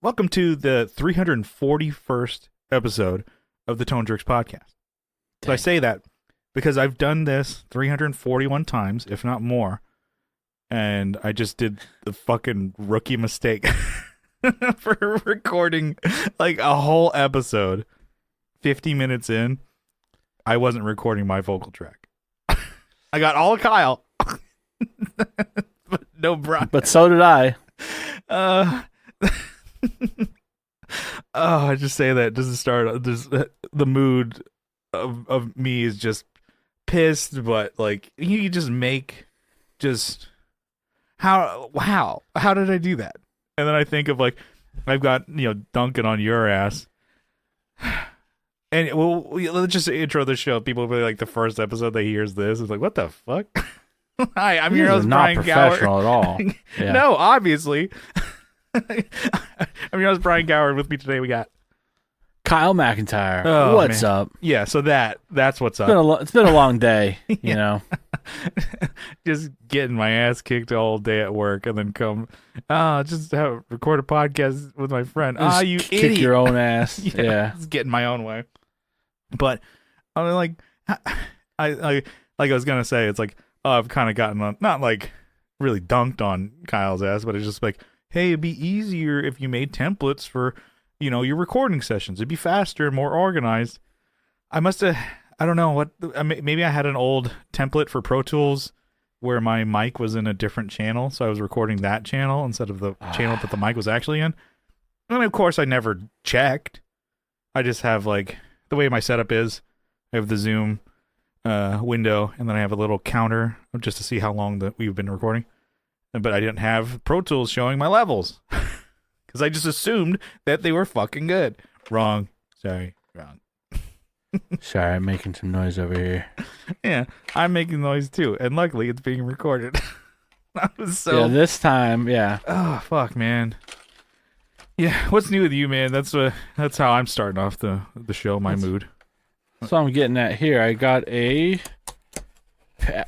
Welcome to the 341st episode of the Tone Jerks podcast. So I say that because I've done this 341 times, if not more, and I just did the fucking rookie mistake for recording like a whole episode. 50 minutes in, I wasn't recording my vocal track. I got all of Kyle, but no Brian. But so did I. I just say that just to start. Just the mood of me is just pissed, but like you just make just how did I do that? And then I think of like I've got Duncan on your ass, and well let's just intro the show. People will be like the first episode that hears this is like what the fuck. Hi, I'm your host Brian Gower. Not professional at all. Yeah. No, obviously. I'm your host Brian Gower. With me today we got Kyle McIntyre. Oh, what's man. up? Yeah, so that's what's up. It's been a long day, you know. Just getting my ass kicked all day at work and then come just record a podcast with my friend. You kick idiot. Your own ass. Yeah. Just getting my own way. But I mean, like I was gonna say, it's like I've kind of gotten on, not like really dunked on Kyle's ass, but it's just like, hey, it'd be easier if you made templates for, your recording sessions. It'd be faster, more organized. I don't know what, maybe I had an old template for Pro Tools where my mic was in a different channel, so I was recording that channel instead of the channel that the mic was actually in. And of course, I never checked. I just have like, the way my setup is, I have the Zoom window, and then I have a little counter just to see how long that we've been recording. But I didn't have Pro Tools showing my levels because I just assumed that they were fucking good. Wrong. Sorry. Wrong. Sorry, I'm making some noise over here. Yeah, I'm making noise too, and luckily it's being recorded. That was so. Yeah, this time, yeah. Oh fuck, man. Yeah, what's new with you, man? That's how I'm starting off the show. My mood. So I'm getting at here. I got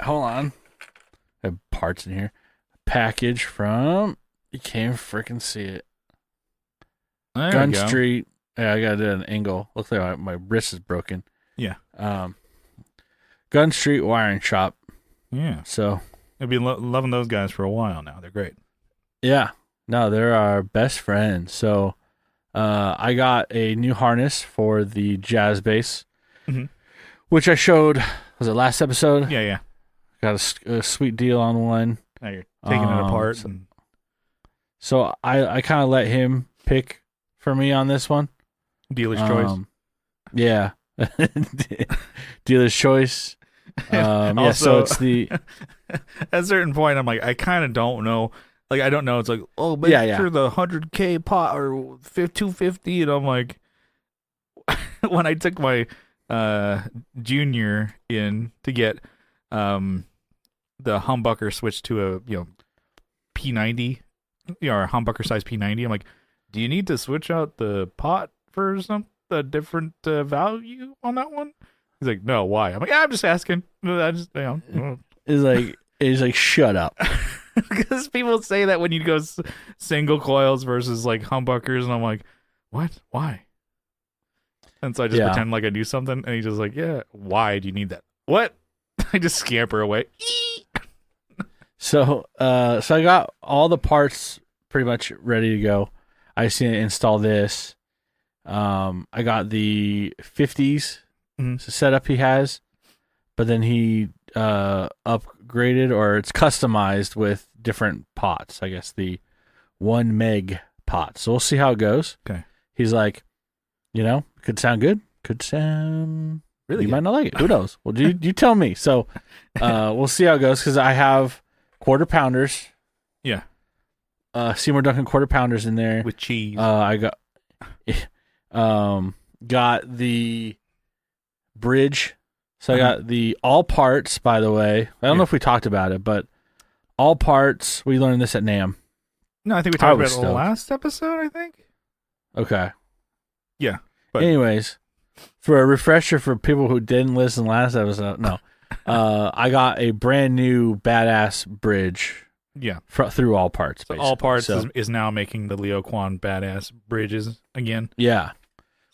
hold on. I have parts in here. Package from, you can't freaking see it. There Gun Street. Yeah, I got it at an angle. Looks like my wrist is broken. Yeah. Gun Street Wiring Shop. Yeah. So I've been loving those guys for a while now. They're great. Yeah. No, they're our best friends. So I got a new harness for the jazz bass, which I showed, was it last episode? Yeah. Got a sweet deal on one. Now you're taking it apart. So I kind of let him pick for me on this one. Dealer's choice. Yeah. Dealer's choice. Also, so it's the... At a certain point, I'm like, I kind of don't know. Like, I don't know. It's like, make sure the 100K pot or 250. And I'm like, when I took my junior in to get... the humbucker switched to a P90, or a humbucker size P90. I'm like, do you need to switch out the pot for a different value on that one? He's like, no, why? I'm like, I'm just asking. I just It's like shut up. Because people say that when you go single coils versus like humbuckers, and I'm like, what? Why? And so I just pretend like I do something, and he's just like, yeah, why do you need that? What? I just scamper away. So I got all the parts pretty much ready to go. I just need to install this. I got the 50s setup he has, but then he upgraded, or it's customized with different pots. I guess the 1 meg pot. So we'll see how it goes. Okay. He's like, could sound good. Could sound really you good. might not like it. Who knows? Well, you tell me. So we'll see how it goes, because I have quarter pounders. Yeah. Seymour Duncan quarter pounders in there with cheese. I got the bridge. So I got the all parts, by the way. I don't know if we talked about it, but all parts, we learned this at NAMM. No, I think we talked about it in the last episode, I think. Okay. Yeah. But anyways, for a refresher for people who didn't listen last episode, no. I got a brand new badass bridge Yeah. through all parts. So All Parts is now making the Leo Kwan badass bridges again. Yeah,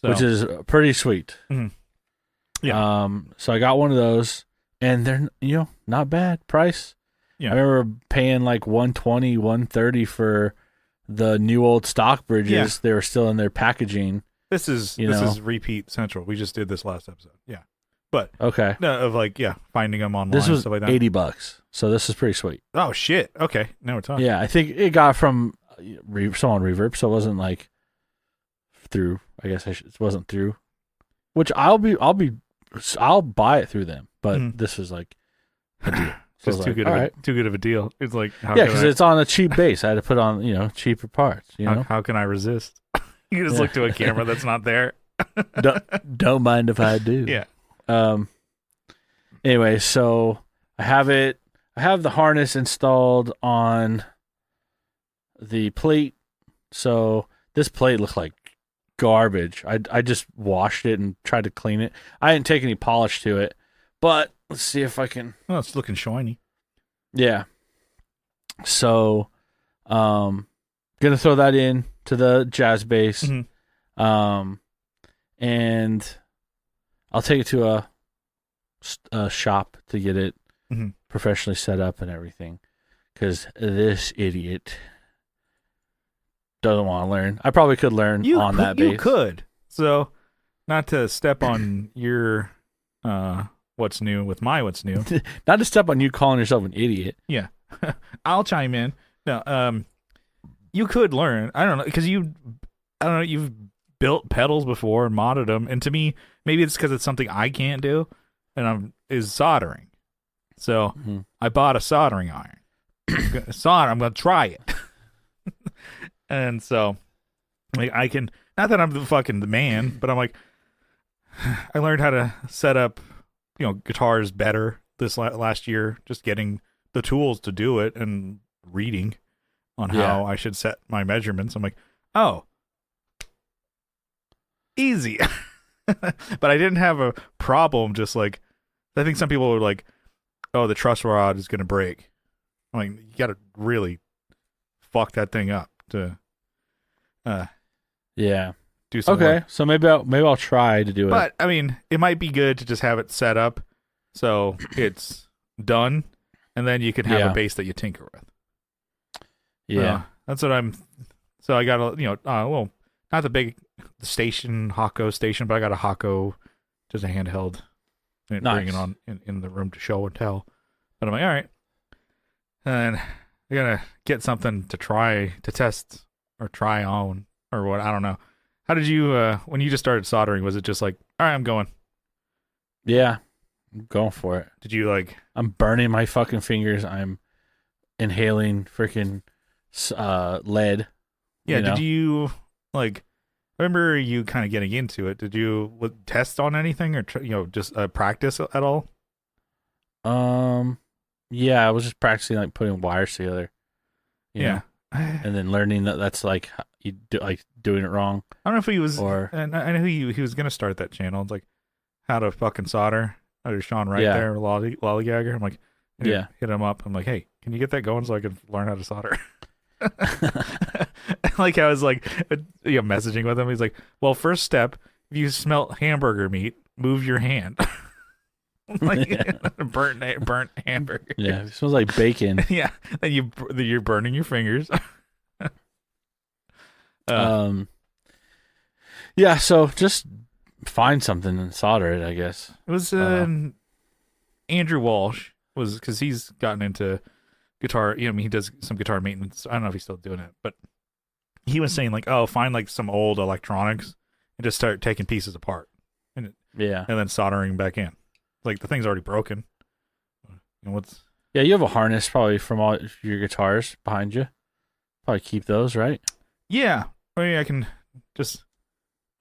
So. which is pretty sweet. Mm-hmm. Yeah. So I got one of those, and they're not bad price. Yeah. I remember paying like $120, $130 for the new old stock bridges. Yeah. They were still in their packaging. This is repeat central. We just did this last episode. Yeah. But okay. No, of like finding them online. This was stuff like that. $80, so this is pretty sweet. Oh shit! Okay, now we're talking. Yeah, I think it got from someone Reverb, so it wasn't like through. I guess it wasn't through. Which I'll buy it through them, but this is like a deal. So Just too good of a deal. It's like because it's on a cheap base. I had to put on cheaper parts. How can I resist? You just look to a camera that's not there. Don't mind if I do. Yeah. Anyway, so I have it. I have the harness installed on the plate. So this plate looked like garbage. I just washed it and tried to clean it. I didn't take any polish to it, but let's see if I can. Oh, it's looking shiny. Yeah. So, gonna throw that in to the jazz bass. Mm-hmm. And I'll take it to a shop to get it professionally set up and everything. Because this idiot doesn't want to learn. I probably could learn on that bass. You could. So, not to step on your what's new with my what's new. Not to step on you calling yourself an idiot. Yeah. I'll chime in. No, you could learn. I don't know, because you've built pedals before and modded them, and to me, maybe it's because it's something I can't do, and is soldering. So I bought a soldering iron. I'm gonna try it, and so like I can. Not that I'm the man, but I'm like, I learned how to set up, guitars better this last year. Just getting the tools to do it and reading on how I should set my measurements. I'm like, oh, easy. But I didn't have a problem. Just like, I think some people were like, oh, the truss rod is going to break. I'm like, you got to really fuck that thing up to do some okay, work. so maybe I'll try to do it. But I mean, it might be good to just have it set up so it's done, and then you can have a bass that you tinker with. Yeah, that's what I'm. So I got a not the big station Hako station, but I got a Hako, just a handheld, and bring it on in the room to show and tell. But I'm like, all right, and I gotta get something to test or try on or what, I don't know. How did you when you just started soldering? Was it just like, all right, I'm going? Yeah, I'm going for it. Did you like? I'm burning my fucking fingers. I'm inhaling freaking lead. Yeah. Did you like? I remember you kind of getting into it. Did you test on anything or just practice at all? Yeah, I was just practicing like putting wires together. You know? And then learning that's like you do, like doing it wrong. I don't know if he was, and I know he was gonna start that channel. It's like how to fucking solder. There's Sean right there, lollygagger. I'm like, hit him up. I'm like, hey, can you get that going so I can learn how to solder? Like I was like, messaging with him. He's like, well, first step, if you smell hamburger meat, move your hand. Like burnt hamburger. Yeah, it smells like bacon. Yeah, then you're burning your fingers. Yeah, so just find something and solder it, I guess. It was Andrew Walsh was, because he's gotten into guitar. He does some guitar maintenance. I don't know if he's still doing it, but he was saying like, oh, find like some old electronics and just start taking pieces apart, and then soldering back in. Like the thing's already broken. Yeah, you have a harness probably from all your guitars behind you. Probably keep those, right? Yeah, maybe I can just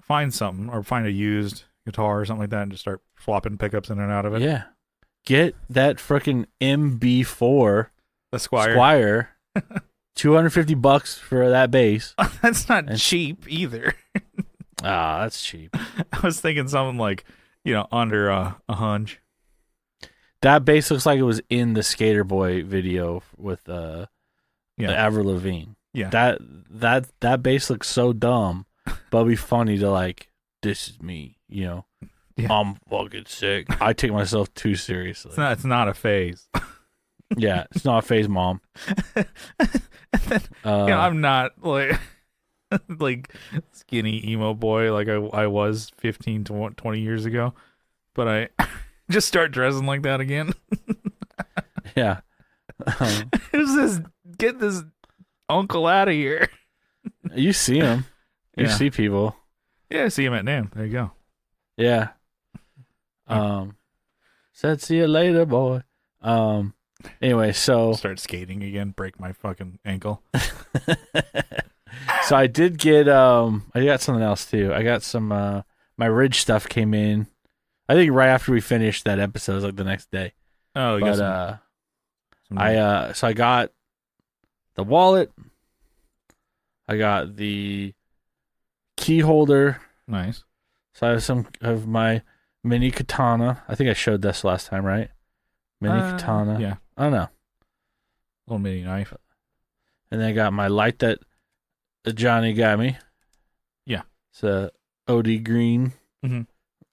find something or find a used guitar or something like that and just start flopping pickups in and out of it. Yeah, get that freaking MB4, the Squire. $250 for that bass. That's not cheap either. That's cheap. I was thinking something like, under a hunch. That bass looks like it was in the Skater Boy video with Yeah. The Avril Lavigne. Yeah. That bass looks so dumb, but it'd be funny to like, this is me, you know. Yeah. I'm fucking sick. I take myself too seriously. It's not a phase. Yeah, it's not a phase, Mom. I'm not like like skinny emo boy like I was 15 to 20 years ago, but I just start dressing like that again. Yeah. Who's this? Get this uncle out of here. You see him. You Yeah. see people. Yeah, I see him at NAMM. There you go. Yeah. Said see you later, boy. Anyway, so Start skating again, break my fucking ankle. so I did get I got something else too. I got some my Ridge stuff came in. I think right after we finished that episode, it was like the next day. Oh, But so I got the wallet. I got the key holder. nice. So I have some of my mini katana. I think I showed this last time, right? Mini katana. Yeah, I don't know. little mini knife. And then I got my light that Johnny got me. Yeah. It's a OD green. Mhm.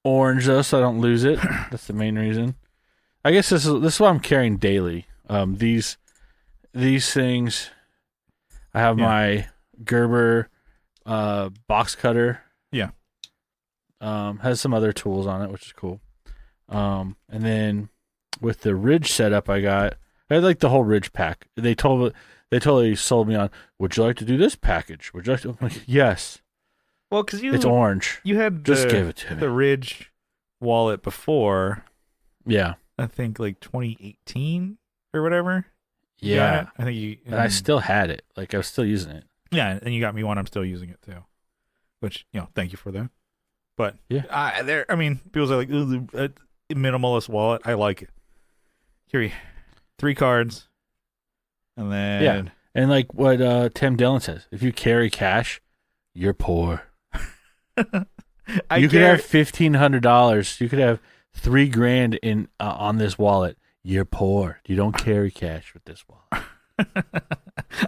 Orange though, so I don't lose it. That's the main reason. I guess this is what I'm carrying daily. These things. I have Yeah. my Gerber box cutter. Yeah. Has some other tools on it, which is cool. And then with the Ridge setup I had like the whole Ridge pack. They totally sold me on, would you like to do this package? Would you like to? I'm like, yes. Well, because It's orange. you had Just give it to me. the Ridge wallet before, Yeah. I think like 2018 or whatever. You got Yeah. it? I think you. And I still had it. Like I was still using it. Yeah, and you got me one. I'm still using it too, which thank you for that. But Yeah. I mean, people say like a minimalist wallet. I like it. Carry 3 cards, and then Yeah. And like what Tim Dillon says, if you carry cash, you're poor. You could have $1,500. You could have $3,000 in on this wallet. You're poor. You don't carry cash with this wallet.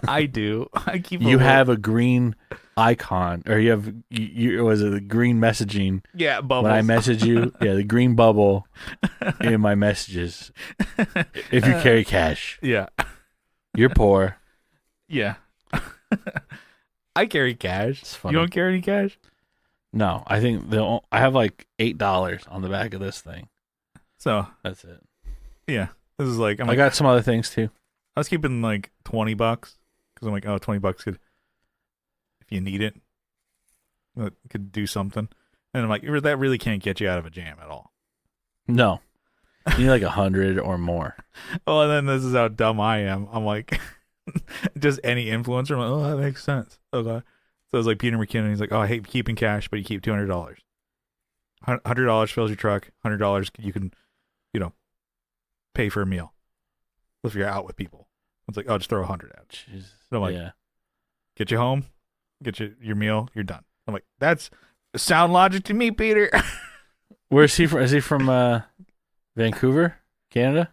I do. I keep. You have a green icon, or you have was it the green messaging? Yeah, bubbles. When I message you, yeah, the green bubble in my messages. If you carry cash, Yeah. you're poor. Yeah. I carry cash. It's You funny. don't carry any cash? No, I think I have like $8 on the back of this thing. So, That's it. yeah. This is like, I got some other things too. I was keeping like $20 because I'm like, oh, $20 could, if you need it, could do something. And I'm like, that really can't get you out of a jam at all. No, you need like 100 or more. Oh, and then this is how dumb I am. I'm like, just any influencer. I'm like, oh, that makes sense. Okay. So it's like Peter McKinnon. He's like, oh, I hate keeping cash, but you keep $200. $100 fills your truck. $100 you can, pay for a meal if you're out with people. It's like, oh, just throw 100 out. Jesus. So I'm like, Yeah. get you home, get your meal, you're done. I'm like, that's sound logic to me, Peter. Where's he from? Is he from Vancouver, Canada?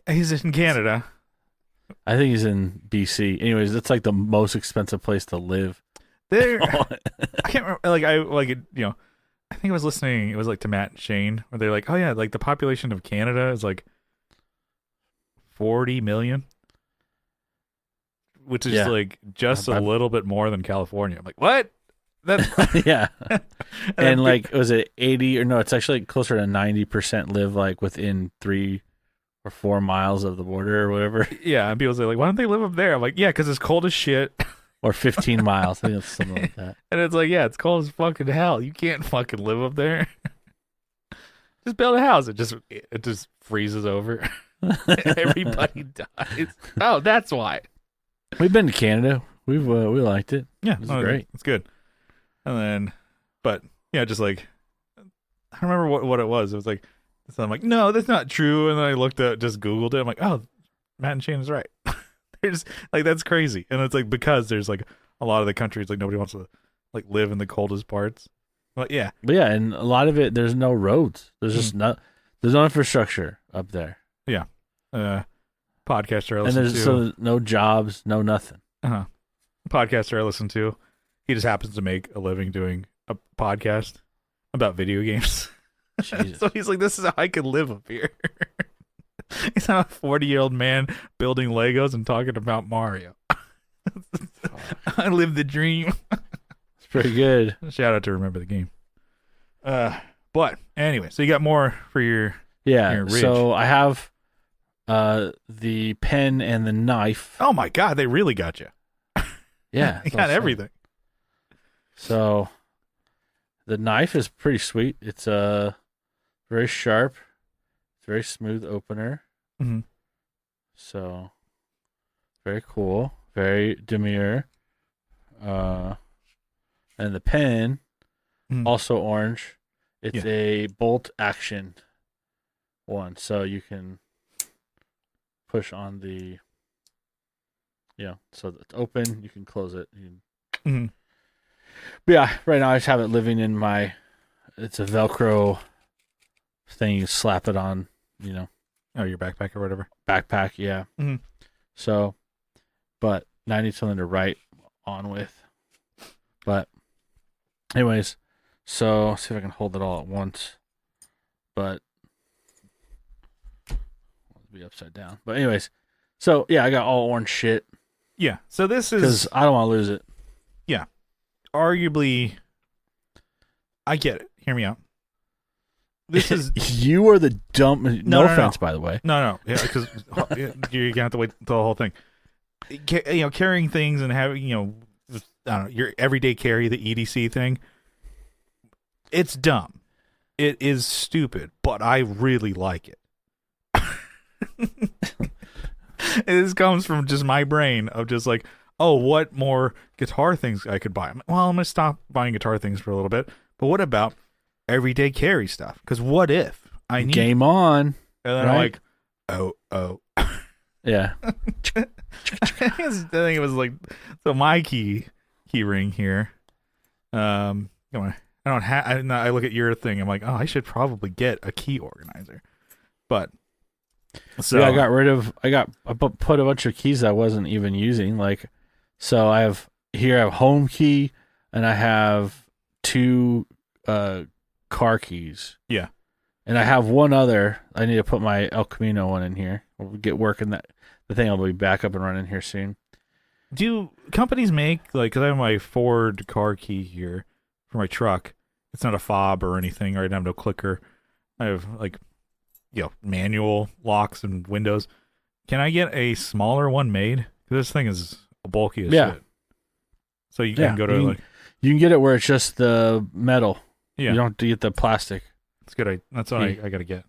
He's in Canada. I think he's in BC. Anyways, that's like the most expensive place to live. There, I can't remember. I think I was listening. It was like to Matt and Shane, where they're like, "Oh yeah, like the population of Canada is like 40 million, which is like just a little bit more than California." I'm like, "What?" That's Yeah. And like, was it 80 or no? It's actually closer to 90% live like within 3 or 4 miles of the border or whatever, yeah. And people say like, "Why don't they live up there?" I'm like, "Yeah, because it's cold as shit." or 15 miles. I think it's something like that. And it's like, yeah, it's cold as fucking hell. You can't fucking live up there. Just build a house. It just freezes over. Everybody dies. Oh, that's why. We've been to Canada. We liked it. Yeah, It's great. It's good. And then, but yeah, just like I don't remember what it was. It was like, so I'm like, no, that's not true. And then I looked at, just Googled it. I'm like, oh, Matt and Shane is right. There's like, that's crazy. And it's like, because there's like a lot of the countries, like nobody wants to like live in the coldest parts. But yeah. But yeah, and a lot of it, there's no roads. There's just there's no infrastructure up there. Yeah. podcaster I And listen there's to. so no jobs, no nothing. Podcaster I listen to. He just happens to make a living doing a podcast about video games. Jesus. So he's like, this is how I could live up here. He's not a 40-year-old man building Legos and talking about Mario. I live the dream. It's pretty good. Shout out to Remember the Game. But anyway, so you got more for your Ridge. So I have the pen and the knife. Oh my God, they really got you. Yeah. You got everything. So the knife is pretty sweet. It's very sharp. It's very smooth opener. Mm-hmm. So very cool. Very demure. And the pen, also orange. It's a bolt action one. So you can push on the so it's open, you can close it. But yeah, right now I just have it living in it's a Velcro thing. You slap it on, Oh, your backpack or whatever. backpack, yeah. Mm-hmm. So, but now I need something to write on with. But anyways, so let's see if I can hold it all at once. But it'll be upside down. But anyways, so yeah, I got all orange shit. Yeah. So this is because I don't want to lose it. Yeah. Arguably, I get it. Hear me out. This is you are the dumb. No offense, by the way. No. Yeah, because you're gonna have to wait until the whole thing. Carrying things and having I don't know, your everyday carry, the EDC thing. It's dumb. It is stupid, but I really like it. This comes from just my brain of just like, oh, what more guitar things I could buy? Well, I'm going to stop buying guitar things for a little bit. But what about everyday carry stuff? Because what if I need... Game on. And then right? I'm like, oh. Yeah. I think it was like, so my key ring here. I look at your thing. I'm like, oh, I should probably get a key organizer. But... So yeah, I put a bunch of keys I wasn't even using. So I have home key and I have 2 car keys. Yeah. And I have one other. I need to put my El Camino one in here. We'll get working the thing will be back up and running here soon. Do companies make because I have my Ford car key here for my truck. It's not a fob or anything, or I don't have no clicker. I have manual locks and windows. Can I get a smaller one made? Because this thing is bulky as shit. So you can go to you can get it where it's just the metal. Yeah. You don't have to get the plastic. It's good. That's what I got to get.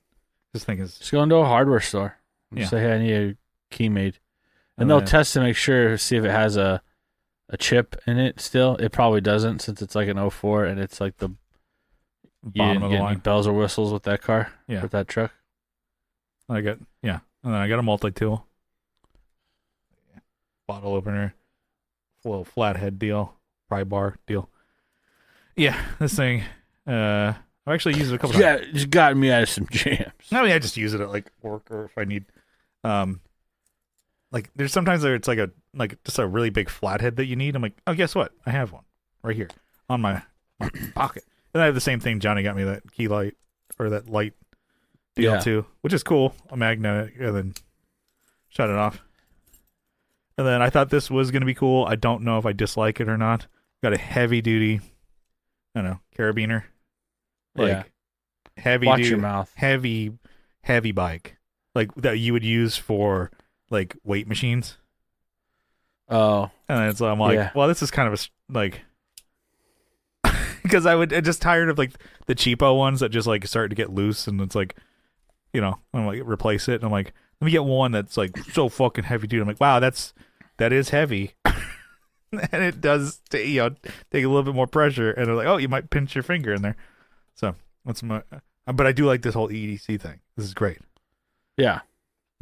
This thing is... Just go into a hardware store. Yeah. Say, hey, I need a key made. And they'll test to make sure, see if it has a chip in it still. It probably doesn't since it's like an 04 and it's like the... bottom of the line. Any bells or whistles with that car? Yeah. With that truck? And then I got a multi-tool. Bottle opener. A little flathead deal. Pry bar deal. Yeah, this thing... I've actually used it a couple times. Yeah, it's gotten me out of some jams. I mean, I just use it at work or if I need, there's sometimes it's just a really big flathead that you need. I'm like, oh, guess what? I have one right here on my pocket. And I have the same thing. Johnny got me that key light or that light deal too, which is cool. A magnet and then shut it off. And then I thought this was going to be cool. I don't know if I dislike it or not. Got a heavy duty, carabiner. Heavy Watch duty, your mouth. heavy bike, that you would use for weight machines. Oh, and so I'm like, well, this is kind of because I'm just tired of the cheapo ones that just start to get loose and it's I'm replace it. And I'm like, let me get one that's so fucking heavy duty. I'm like, wow, that is heavy. And it does take a little bit more pressure. And they're like, oh, you might pinch your finger in there. So that's but I do like this whole EDC thing. This is great. Yeah.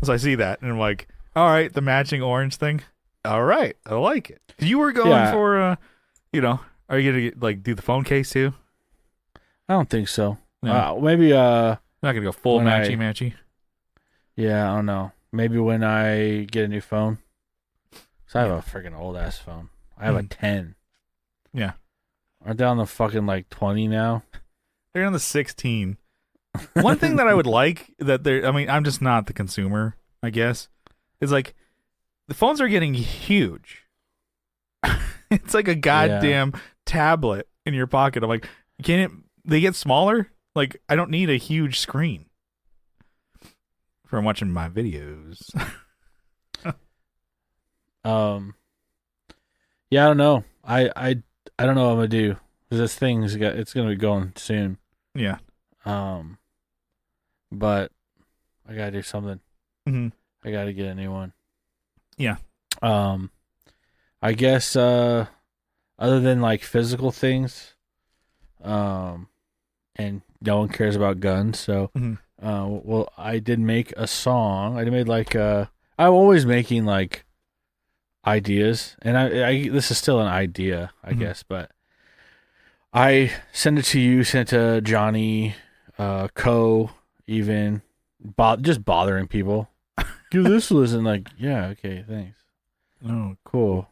So I see that and I'm like, all right, the matching orange thing. All right, I like it. You were going for, are you gonna do the phone case too? I don't think so. No. Maybe not gonna go full matchy. Yeah, I don't know. maybe when I get a new phone. So I have a freaking old ass phone. I have a 10. Yeah. Aren't they on the fucking like 20 now? They're on the 16. One thing that I would like I'm just not the consumer, I guess, is like the phones are getting huge. It's like a goddamn tablet in your pocket. I'm like, they get smaller? Like, I don't need a huge screen for watching my videos. Yeah, I don't know. I don't know what I'm gonna do. This thing's it's gonna be going soon. Yeah. But I gotta do something. Mm-hmm. I gotta get a new one. Yeah. I guess other than like physical things, and no one cares about guns, so well, I did make a song. I made like I'm always making like ideas, and I this is still an idea, I guess, but I sent it to you, sent it to Johnny, Co, even just bothering people. Give this a listen. Like, yeah, okay, thanks. Oh, cool.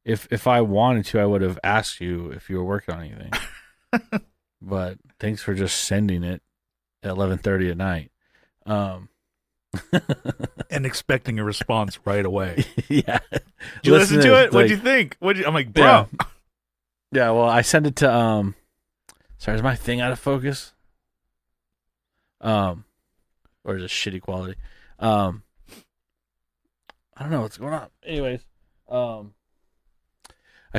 If I wanted to, I would have asked you if you were working on anything. But thanks for just sending it at 11:30 at night. And expecting a response right away. Yeah. Did you listen to it? What'd you think? I'm like, bro. Yeah, well, I sent it to sorry, is my thing out of focus? Or is it shitty quality? I don't know what's going on. Anyways, I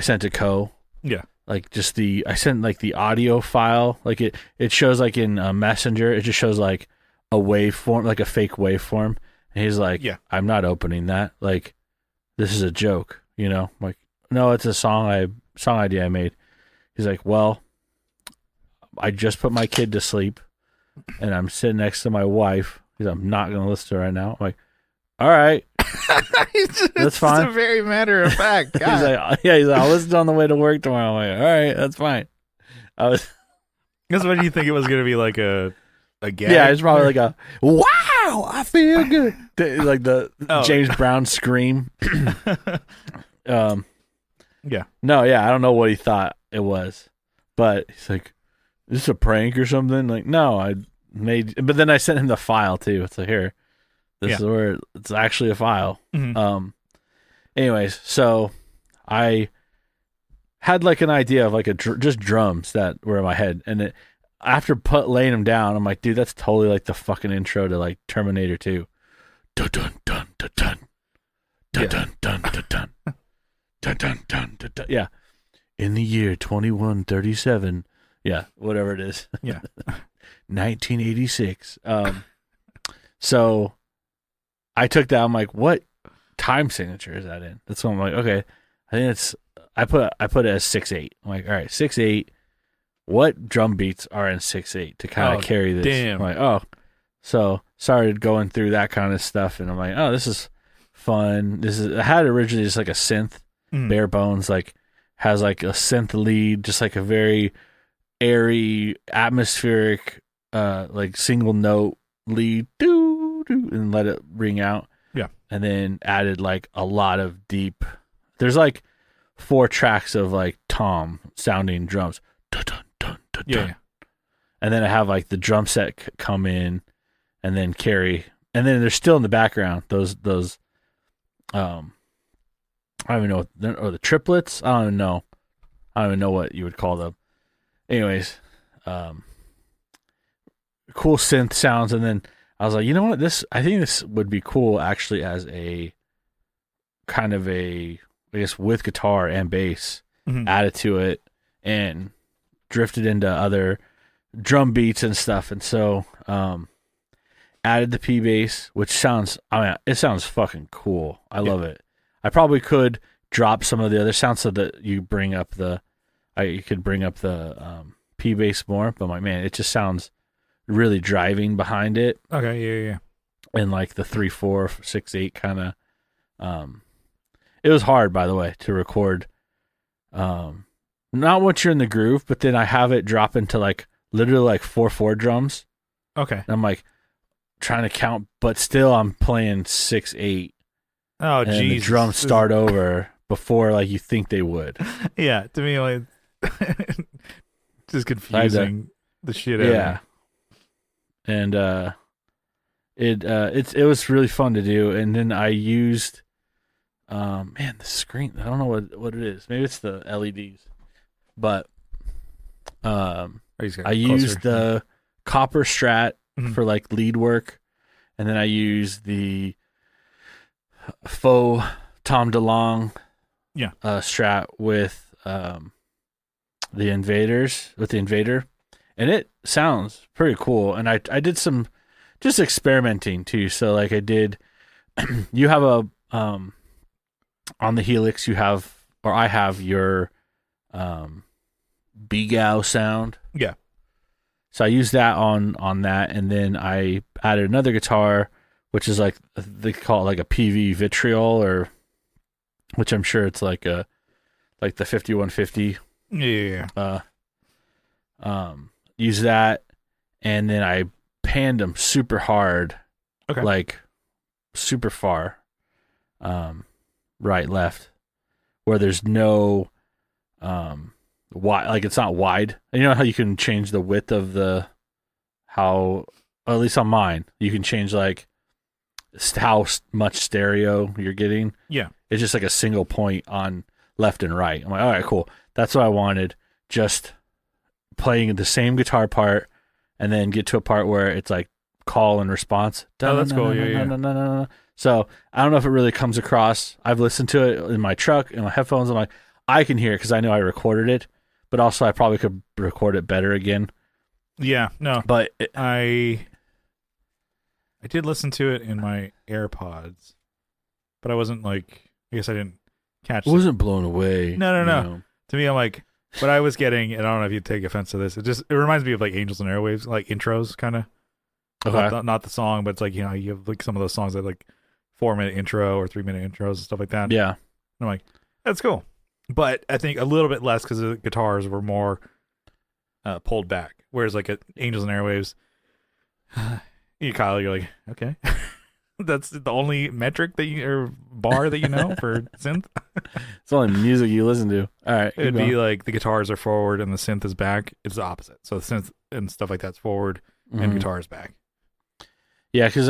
sent to Co. Yeah. Like I sent like the audio file. Like it shows like in Messenger, it just shows like a waveform, like a fake waveform. And he's like, yeah, I'm not opening that. Like, this is a joke, you know? I'm like, no, it's a song idea I made. He's like, well, I just put my kid to sleep and I'm sitting next to my wife. I'm not going to listen to her right now. I'm like, all right. That's fine. It's a very matter of fact. He's like, I'll listen on the way to work tomorrow. I'm like, all right, that's fine. Guess what do you think it was going to be, like a gag? Yeah, it's probably like a, wow, I feel good. Like the James Brown scream. Yeah. No, yeah, I don't know what he thought it was. But he's like, is this a prank or something? Like, no, but then I sent him the file too. It's like, here. This is where it's actually a file. Mm-hmm. Anyways, so I had like an idea of like just drums that were in my head, and after laying them down, I'm like, dude, that's totally like the fucking intro to like Terminator 2. Dun dun dun dun dun dun dun dun dun dun dun dun dun dun. Yeah, in the year 2137. Yeah, whatever it is. Yeah, 1986. So I took that. I'm like, what time signature is that in? That's what I'm like. Okay, I think it's. I put it as 6/8. I'm like, all right, 6/8. What drum beats are in 6/8 to kind of carry this? Damn. I'm like, so started going through that kind of stuff, and I'm like, this is fun. I had originally just like a synth, bare bones, like has like a synth lead, just like a very airy, atmospheric, like single note lead, and let it ring out. Yeah. And then added like a lot of deep. There's like 4 tracks of like tom sounding drums. Dun, dun, dun, dun, yeah. Dun. And then I have like the drum set come in and then carry. And then they're still in the background. Those I don't even know or the triplets. I don't even know what you would call them. Anyways, cool synth sounds, and then I was like, you know what? I think this would be cool actually as a kind of I guess with guitar and bass added to it and drifted into other drum beats and stuff. And so added the P bass, which it sounds fucking cool. I love it. I probably could drop some of the other sounds so that you could bring up the P bass more, but my man, it just sounds really driving behind it. Okay, yeah. And like the 3/4, 6/8 kind of. It was hard, by the way, to record. Not once you're in the groove, but then I have it drop into like literally like 4/4 drums. Okay. And I'm like, trying to count, but still I'm playing 6/8. Oh, and Jesus. the drums start over before like you think they would. Yeah, to me, like, just confusing the shit out Yeah. of me. And it was really fun to do. And then I used the screen, I don't know what it is. Maybe it's the LEDs. But I used the copper Strat for like lead work, and then I used the faux Tom DeLonge Strat with the Invader, and it sounds pretty cool. And I did some just experimenting too. So like I did, you have a on the Helix I have your BGAO sound. Yeah. So I used that on that, and then I added another guitar, which is like they call it like a PV vitriol, or which I'm sure it's like the 5150. Yeah. Use that, and then I panned them super hard, like super far, right, left, where there's no wide, like it's not wide. You know how you can change the width of at least on mine, you can change like how much stereo you're getting. Yeah. It's just like a single point on left and right. I'm like, all right, cool. That's what I wanted. Just playing the same guitar part, and then get to a part where it's like call and response. Oh, that's cool. Yeah. So I don't know if it really comes across. I've listened to it in my truck, in my headphones. I'm like, I can hear it because I know I recorded it, but also I probably could record it better again. Yeah, no. But I did listen to it in my AirPods, but I wasn't like, I guess I didn't catch it. Wasn't blown away. No. To me, I'm like, what I was getting, and I don't know if you take offense to this, it reminds me of like Angels and Airwaves, like intros, kind of. Okay. Not the song, but it's like, you know, you have like some of those songs that like 4-minute intro or 3-minute intros and stuff like that. Yeah. And I'm like, that's cool. But I think a little bit less because the guitars were more pulled back. Whereas like at Angels and Airwaves, Kyle, you're like, okay. That's the only metric or bar that you know for synth. It's the only music you listen to. All right. It'd be like the guitars are forward and the synth is back. It's the opposite. So the synth and stuff like that's forward and guitar is back. Yeah, because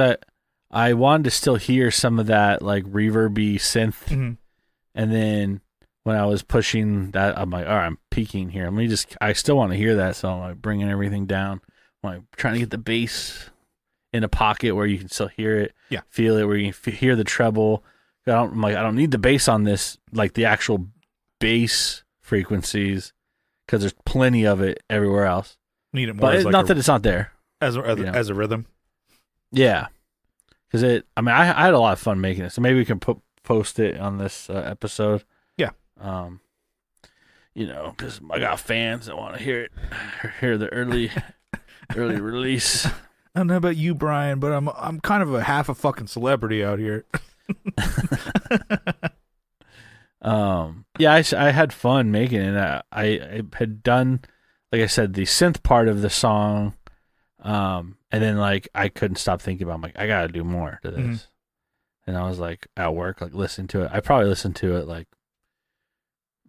I wanted to still hear some of that like reverby synth, and then when I was pushing that, I'm like, all right, I'm peaking here. I still want to hear that, so I'm like bringing everything down. I'm like trying to get the bass in a pocket where you can still hear it, feel it, where you can hear the treble. I don't need the bass on this, like the actual bass frequencies, because there's plenty of it everywhere else. Need it more, but not that it's not there as a rhythm. Yeah, because I had a lot of fun making it, so maybe we can post it on this episode. Yeah. Because I got fans that want to hear the early release. I don't know about you, Brian, but I'm kind of a half a fucking celebrity out here. Yeah, I had fun making it. I had done, like I said, the synth part of the song. And then like I couldn't stop thinking about, I'm like, I gotta do more to this. And I was like at work, like listening to it. I probably listened to it like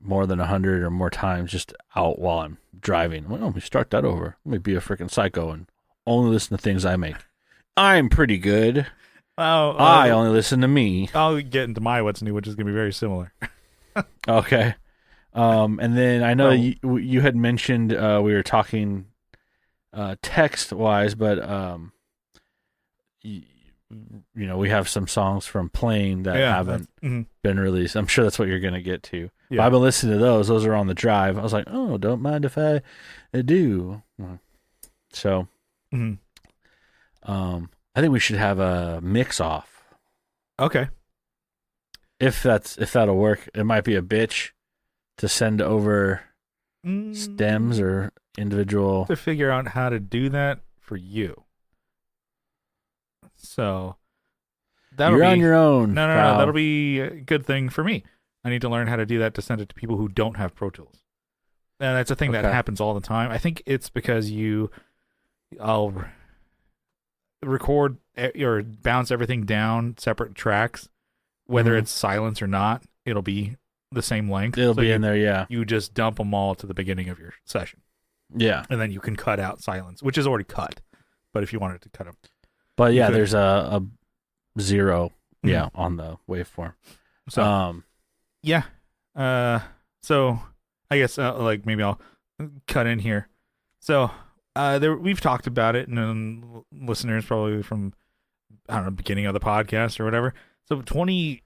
more than 100 or more times just out while I'm driving. I'm like, let me start that over. Let me be a freaking psycho and only listen to things I make. I'm pretty good. I only listen to me. I'll get into my what's new, which is gonna be very similar. Okay. And then I know you had mentioned we were talking text wise, but we have some songs from Plane that haven't been released. I'm sure that's what you're gonna get to. Yeah. But I've been listening to those are on the drive. I was like, oh, don't mind if I do. So I think we should have a mix off. Okay. If that'll work. It might be a bitch to send over stems or individual, to figure out how to do that for you. So you're on your own. No, that'll be a good thing for me. I need to learn how to do that to send it to people who don't have Pro Tools. And that's a thing that happens all the time. I think it's because record or bounce everything down separate tracks, whether it's silence or not, it'll be the same length. It'll be in there, yeah. You just dump them all to the beginning of your session. Yeah. And then you can cut out silence, which is already cut. But if you wanted to cut them. But yeah, there's a 0 on the waveform. So, so I guess like maybe I'll cut in here. So we've talked about it, and listeners probably from, I don't know, beginning of the podcast or whatever. So 2018,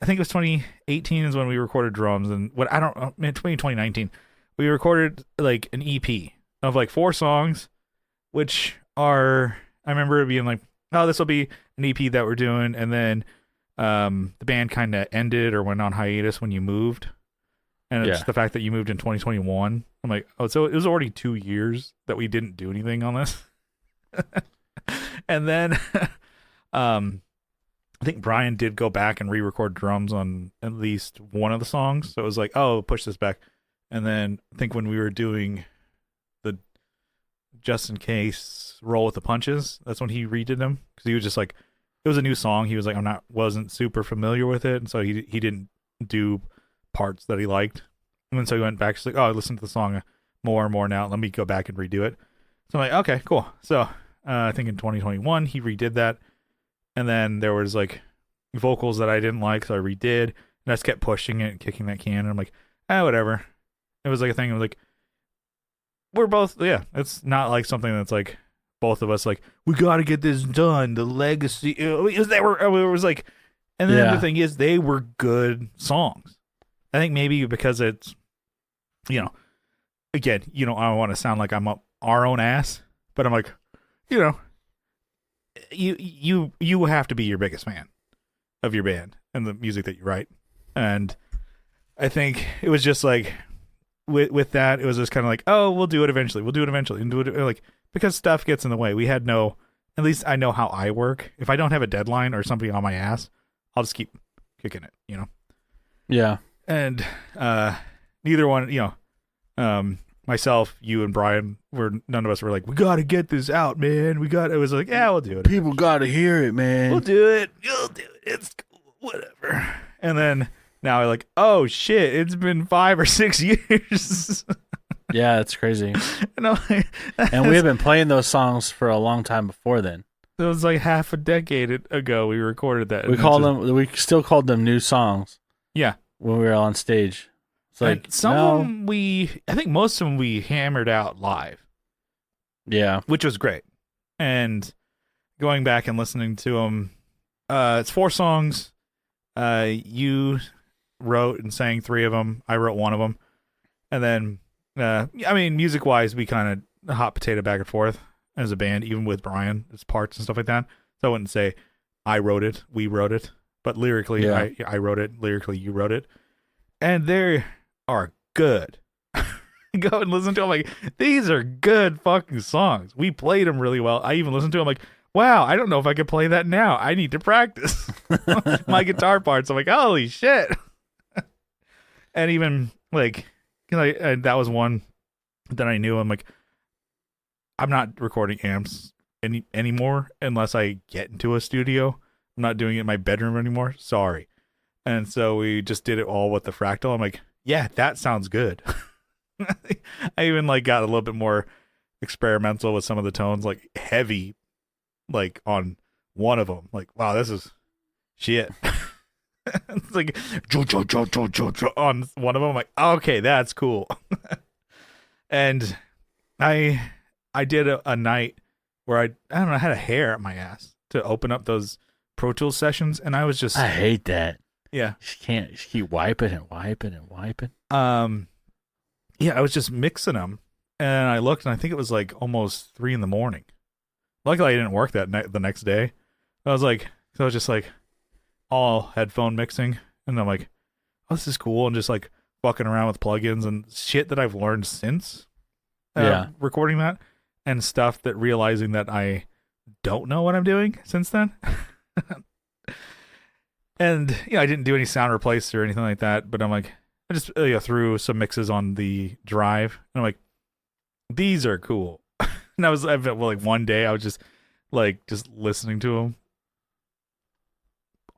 I think it was 2018 is when we recorded drums, and 2019 we recorded like an EP of like 4 songs, which are, I remember it being like, oh, this will be an EP that we're doing, and then the band kind of ended or went on hiatus when you moved, and it's the fact that you moved in 2021. I'm like, oh, so it was already 2 years that we didn't do anything on this. And then I think Brian did go back and re-record drums on at least one of the songs, so it was like, oh, push this back. And then I think when we were doing the Just In Case Roll With The Punches, that's when he redid them, because he was just like, it was a new song. He was like, wasn't super familiar with it, and so he didn't do parts that he liked. And then so he went back, he's like, oh, I listened to the song more and more now, let me go back and redo it. So I'm like, okay, cool. So I think in 2021 he redid that, and then there was like vocals that I didn't like, so I redid, and I just kept pushing it and kicking that can, and I'm like, whatever. It was like a thing of like, we're both, it's not like something that's like both of us like, we got to get this done, the legacy. It was like, and then the other thing is, they were good songs. I think maybe because it's, again, I don't want to sound like I'm up our own ass, but I'm like, you have to be your biggest fan of your band and the music that you write. And I think it was just like, with that, it was just kind of like, oh, we'll do it eventually, and do it like, because stuff gets in the way. We had at least I know how I work. If I don't have a deadline or something on my ass, I'll just keep kicking it, Yeah. And neither one, myself, you, and Brian, none of us were like, we got to get this out, man. It was like, yeah, we'll do it. People got to hear it, man. We'll do it. You'll do it. It's cool. Whatever. And then now I'm like, oh shit, it's been 5 or 6 years. Yeah, it's crazy. And we have been playing those songs for a long time before then. It was like half a decade ago we recorded that. We still called them new songs. Yeah. When we were on stage. It's like, some of them I think most of them we hammered out live. Yeah. Which was great. And going back and listening to them, it's 4 songs. You wrote and sang 3 of them. I wrote 1 of them. And then, music wise, we kind of hot potato back and forth as a band, even with Brian, his parts and stuff like that. So I wouldn't say I wrote it, we wrote it, but lyrically, I wrote it, lyrically, you wrote it. And they are good. Go and listen to them. Like, these are good fucking songs. We played them really well. I even listened to them like, wow, I don't know if I can play that now. I need to practice my guitar parts. I'm like, holy shit. And even like, that was one that I knew. I'm like, I'm not recording amps anymore unless I get into a studio. I'm not doing it in my bedroom anymore. Sorry. And so we just did it all with the Fractal. I'm like, yeah, that sounds good. I even like got a little bit more experimental with some of the tones, like heavy, like on one of them. Like, wow, this is shit. It's like on one of them. I'm like, okay, that's cool. And I did a night where I don't know, I had a hair at my ass to open up those Pro Tools sessions, and I was just, I hate that. Yeah. You keep wiping and wiping and wiping. Yeah, I was just mixing them, and I looked, and I think it was like almost 3 a.m. Luckily, I didn't work the next day. I was just like all headphone mixing, and I'm like, oh, this is cool, and just like fucking around with plugins and shit that I've learned since recording that, and stuff that realizing that I don't know what I'm doing since then. And I didn't do any sound replace or anything like that, but I'm like, I just threw some mixes on the drive, and I'm like, these are cool. And I felt like one day I was just listening to them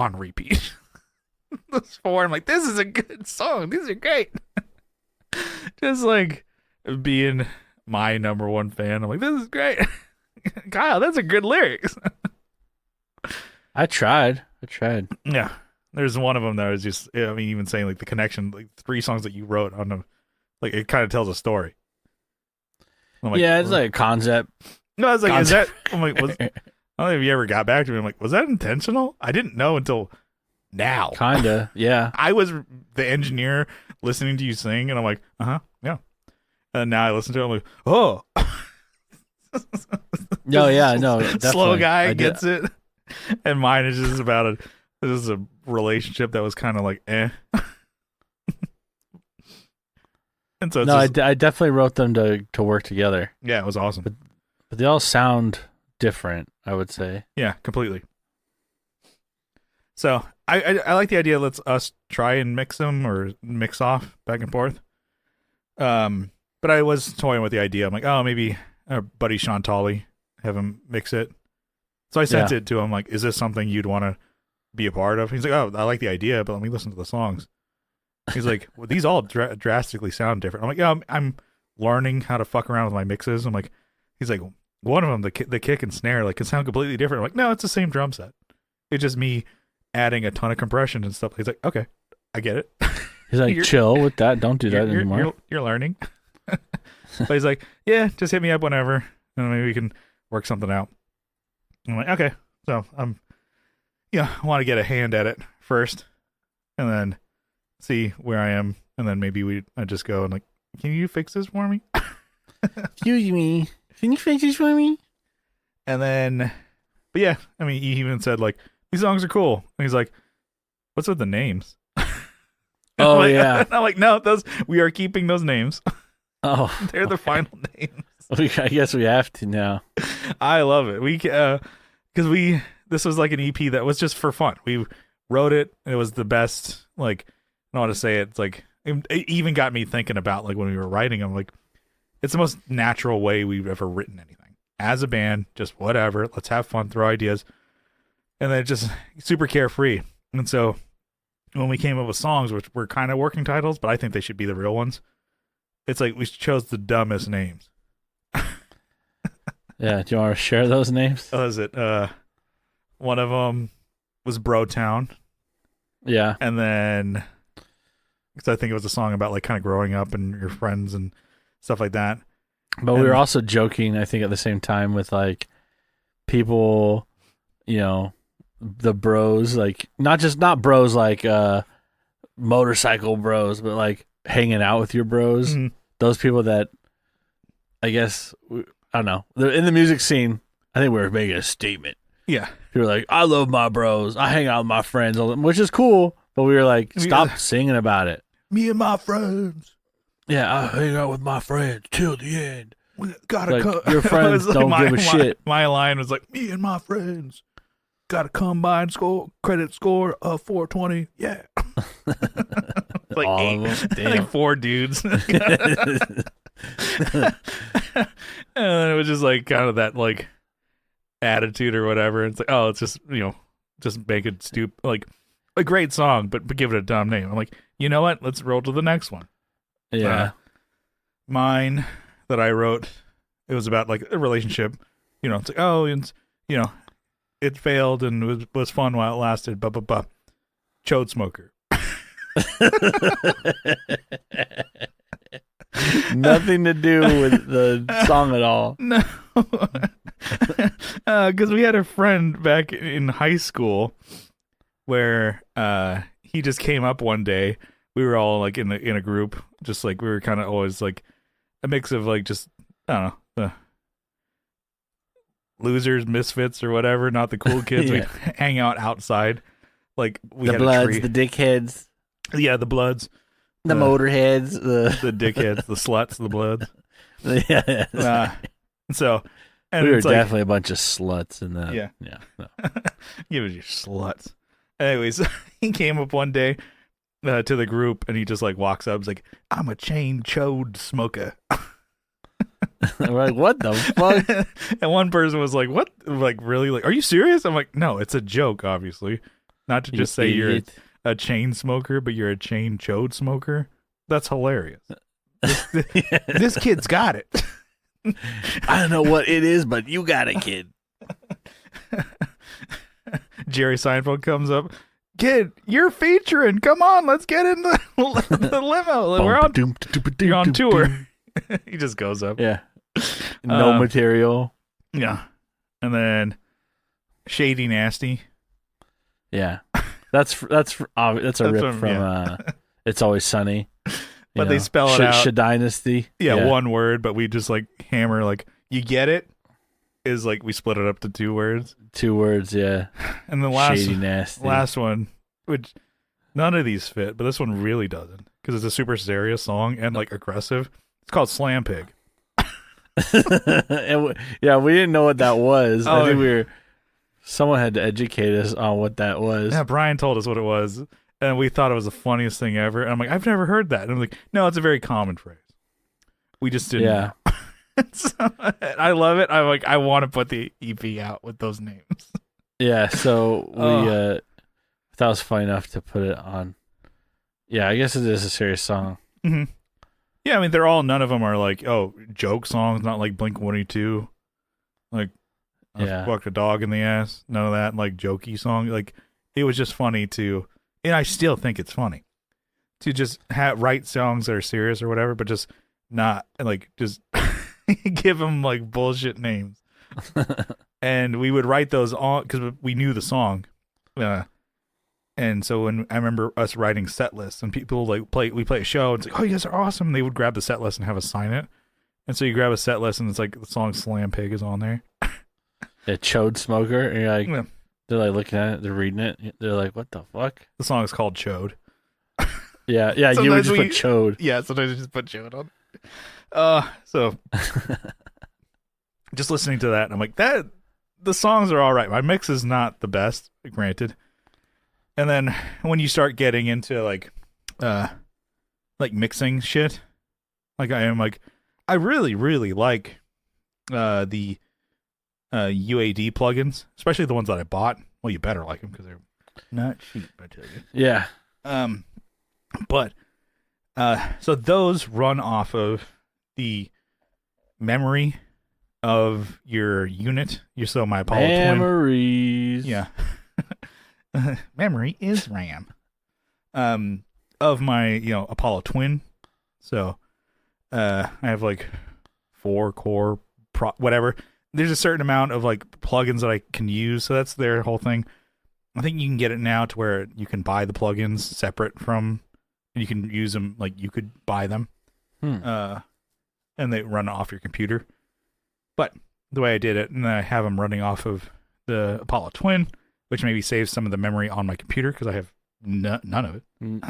on repeat. Those four, I'm like, this is a good song. These are great. Just like being my number one fan. I'm like, this is great. Kyle, that's a good lyrics. I tried. Yeah. There's one of them that was just, I mean, even saying like the connection, like 3 songs that you wrote on them, like it kind of tells a story. I'm like, yeah, it's like a concept. No, I was like, concept. is that, I'm like, I don't know if you ever got back to me. I'm like, was that intentional? I didn't know until now. Kinda, yeah. I was the engineer listening to you sing, and I'm like, yeah. And now I listen to it, I'm like, oh. No, yeah, no, definitely. Slow guy gets it. And mine is just about this is a relationship that was kind of like, eh. And so it's no, just, I definitely wrote them to work together. yeah, it was awesome. But they all sound different, I would say. Yeah, completely. So I like the idea. Let's us try and mix them or mix off back and forth. But I was toying with the idea. I'm like, oh, maybe our buddy Sean Tolley, have him mix it. So I sent it to him. Like, is this something you'd want to be a part of? He's like, oh, I like the idea, but let me listen to the songs. He's like, well, these all drastically sound different. I'm like, yeah, I'm learning how to fuck around with my mixes. I'm like, he's like, one of them, the kick and snare, like, can sound completely different. I'm like, no, it's the same drum set. It's just me adding a ton of compression and stuff. He's like, okay, I get it. He's like, chill with that. Don't do that anymore. You're learning. But he's like, yeah, just hit me up whenever, and maybe we can work something out. I'm like, okay. So I want to get a hand at it first, and then see where I am, and then maybe I just go and like, can you fix this for me? Excuse me. Can you fix this for me? And then, but yeah, I mean, he even said like, these songs are cool. And he's like, what's with the names? Oh, like, yeah. I'm like, no, we are keeping those names. Oh, They're the final names. I guess we have to now. I love it. Because this was like an EP that was just for fun. We wrote it. It was the best. Like, I don't want to say it. It's like, it even got me thinking about like when we were writing. I'm like, it's the most natural way we've ever written anything as a band. Just whatever. Let's have fun, throw ideas, and then just super carefree. And so when we came up with songs, which were kind of working titles, but I think they should be the real ones. It's like we chose the dumbest names. Yeah, do you want to share those names? What was it? One of them was Brotown. Yeah. And then, because I think it was a song about like kind of growing up and your friends and stuff like that. But we were also joking, I think, at the same time with like people, the bros, like not bros like motorcycle bros, but like hanging out with your bros. Mm-hmm. Those people that, I guess, I don't know. In the music scene, I think we were making a statement. Yeah. People were like, I love my bros. I hang out with my friends, which is cool. But we were like, stop singing about it. Me and my friends. Yeah, I hang out with my friends till the end. Gotta your friends don't give a shit. My line was like, me and my friends. Got a combined credit score of 420. Yeah. Like all 8, of them? Damn. Like 4 dudes. And then it was just like kind of that like attitude or whatever. It's like, oh, it's just, just make it stupid, like a great song, but give it a dumb name. I'm like, you know what? Let's roll to the next one. Yeah. Mine that I wrote, it was about like a relationship. It's like, oh, it's, it failed and was fun while it lasted. Blah, blah, blah. Chode smoker. Nothing to do with the song at all. No. Because we had a friend back in high school where he just came up one day. We were all like in a group, just like we were kind of always like a mix of like just, I don't know, the losers, misfits or whatever, not the cool kids. Yeah. We hang out outside. Like we the had Bloods, a tree. the dickheads. Yeah, the Bloods. The motorheads. The dickheads, the sluts, the Bloods. Yeah. So, and we were it's definitely a bunch of sluts in that. Yeah. Yeah. No. Give it your sluts. Anyways, he came up one day to the group and he just like walks up. He's like, I'm a chain chode smoker. We're like, what the fuck? And one person was like, "What? Like, really? Like, are you serious?" I'm like, "No, it's a joke, obviously. Not to just say you're a chain smoker, but you're a chain chode smoker. That's hilarious. This kid's got it." I don't know what it is, but you got it, kid. Jerry Seinfeld comes up. Kid, you're featuring. Come on, let's get in the limo. You're on tour. He just goes up. Yeah. No material. Yeah. And then Shady Nasty. Yeah. That's a rip from It's Always Sunny. But they spell it out. Dynasty. Yeah, one word, but we just like hammer like you get it is like we split it up to 2 words. 2 words, yeah. And the Shady Nasty. last one, which none of these fit, but this one really doesn't because it's a super serious song and like aggressive. It's called Slam Pig. And we didn't know what that was. I think someone had to educate us on what that was. Yeah, Brian told us what it was, and we thought it was the funniest thing ever. And I'm like, I've never heard that. And I'm like, no, it's a very common phrase. We just didn't. Yeah. So, I love it. I'm like, I want to put the EP out with those names. Yeah, so we thought it was funny enough to put it on. Yeah, I guess it is a serious song. Mm-hmm. Yeah, I mean, none of them are like, joke songs, not like Blink-182. Like, I fucked a dog in the ass. None of that, like, jokey song. Like, it was just funny and I still think it's funny, to just write songs that are serious or whatever, but just not, like, just give them, like, bullshit names. And we would write those on, because we knew the song. And so when I remember us writing set lists, and people like we play a show, and it's like, oh, you guys are awesome. And they would grab the set list and have us sign it. And so you grab a set list, and it's like the song "Slam Pig" is on there. Yeah, Chode Smoker, and you're like, they're like looking at it, they're reading it, they're like, what the fuck? The song is called Chode. Yeah, you would just put Chode. Yeah, sometimes you just put Chode on. So just listening to that, I'm like, the songs are all right. My mix is not the best, granted. And then when you start getting into like mixing shit, like I am, like I really, really like the UAD plugins, especially the ones that I bought. Well, you better like them because they're not cheap, I tell you. Yeah. But so those run off of the memory of your unit. So my Apollo Memories. Twin. Yeah. Memory is RAM. Of my, Apollo Twin. So I have like 4 core whatever. There's a certain amount of like plugins that I can use, so that's their whole thing. I think you can get it now to where you can buy the plugins separate from, and you can use them like you could buy them. And they run off your computer. But the way I did it, and I have them running off of the Apollo Twin, which maybe saves some of the memory on my computer because I have none of it.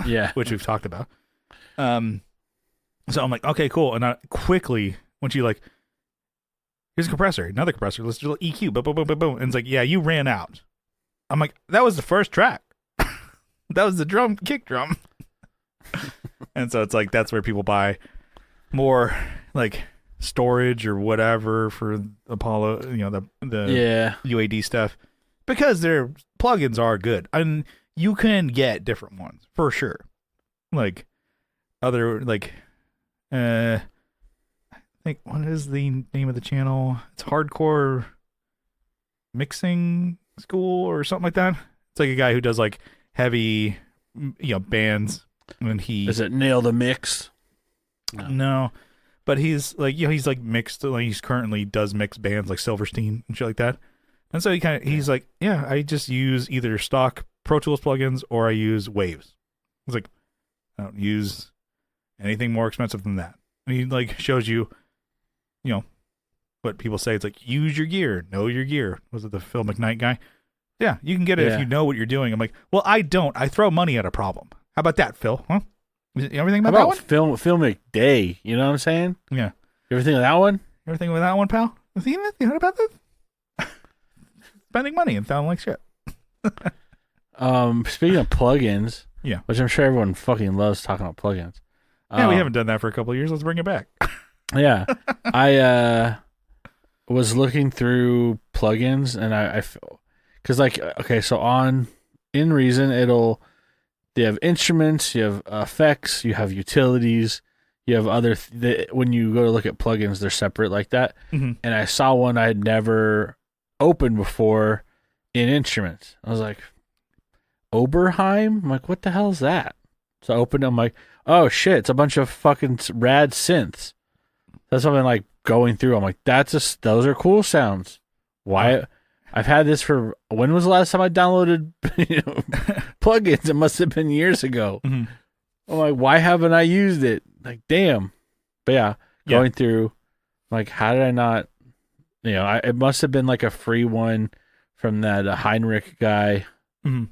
Yeah. Which we've talked about. So I'm like, okay, cool. And I quickly, once you like, here's a compressor, another compressor, let's do EQ, boom, boom, boom, boom, boom. And it's like, yeah, you ran out. I'm like, that was the first track. That was the kick drum. And so it's like, that's where people buy more like storage or whatever for Apollo, the UAD stuff, because their plugins are good. And you can get different ones for sure. Like other, like, I think, what is the name of the channel? It's Hardcore Mixing School or something like that. It's like a guy who does like heavy, bands. And is it Nail the Mix? No, but he's like, he's like mixed. Like he's currently does mixed bands like Silverstein and shit like that. And so he's like, yeah, I just use either stock Pro Tools plugins or I use Waves. He's like, I don't use anything more expensive than that. And he like shows you, what people say. It's like, use your gear, know your gear. Was it the Phil McKnight guy? Yeah, you can get it if you know what you're doing. I'm like, well, I don't. I throw money at a problem. How about that, Phil? Huh? Everything about that one? Phil McDay. You know what I'm saying? Yeah. Everything with that one? Everything with that one, pal? You heard about this? Spending money and sounding like shit. Speaking of plugins, yeah, which I'm sure everyone fucking loves talking about plugins. Yeah, we haven't done that for a couple of years. Let's bring it back. Yeah, I was looking through plugins, and I because like okay, so on in Reason they have instruments, you have effects, you have utilities, you have other when you go to look at plugins, they're separate like that. Mm-hmm. And I saw one I had never opened before in instruments. I was like, Oberheim? I'm like, what the hell is that? So I opened it, I'm like, oh shit, it's a bunch of fucking rad synths. That's something like going through. I'm like, those are cool sounds. Why? I've had this for, when was the last time I downloaded plugins? It must have been years ago. Mm-hmm. I'm like, why haven't I used it? Like, damn. But yeah, going through, like, how did I not, it must have been like a free one from that Heinrich guy Mm-hmm.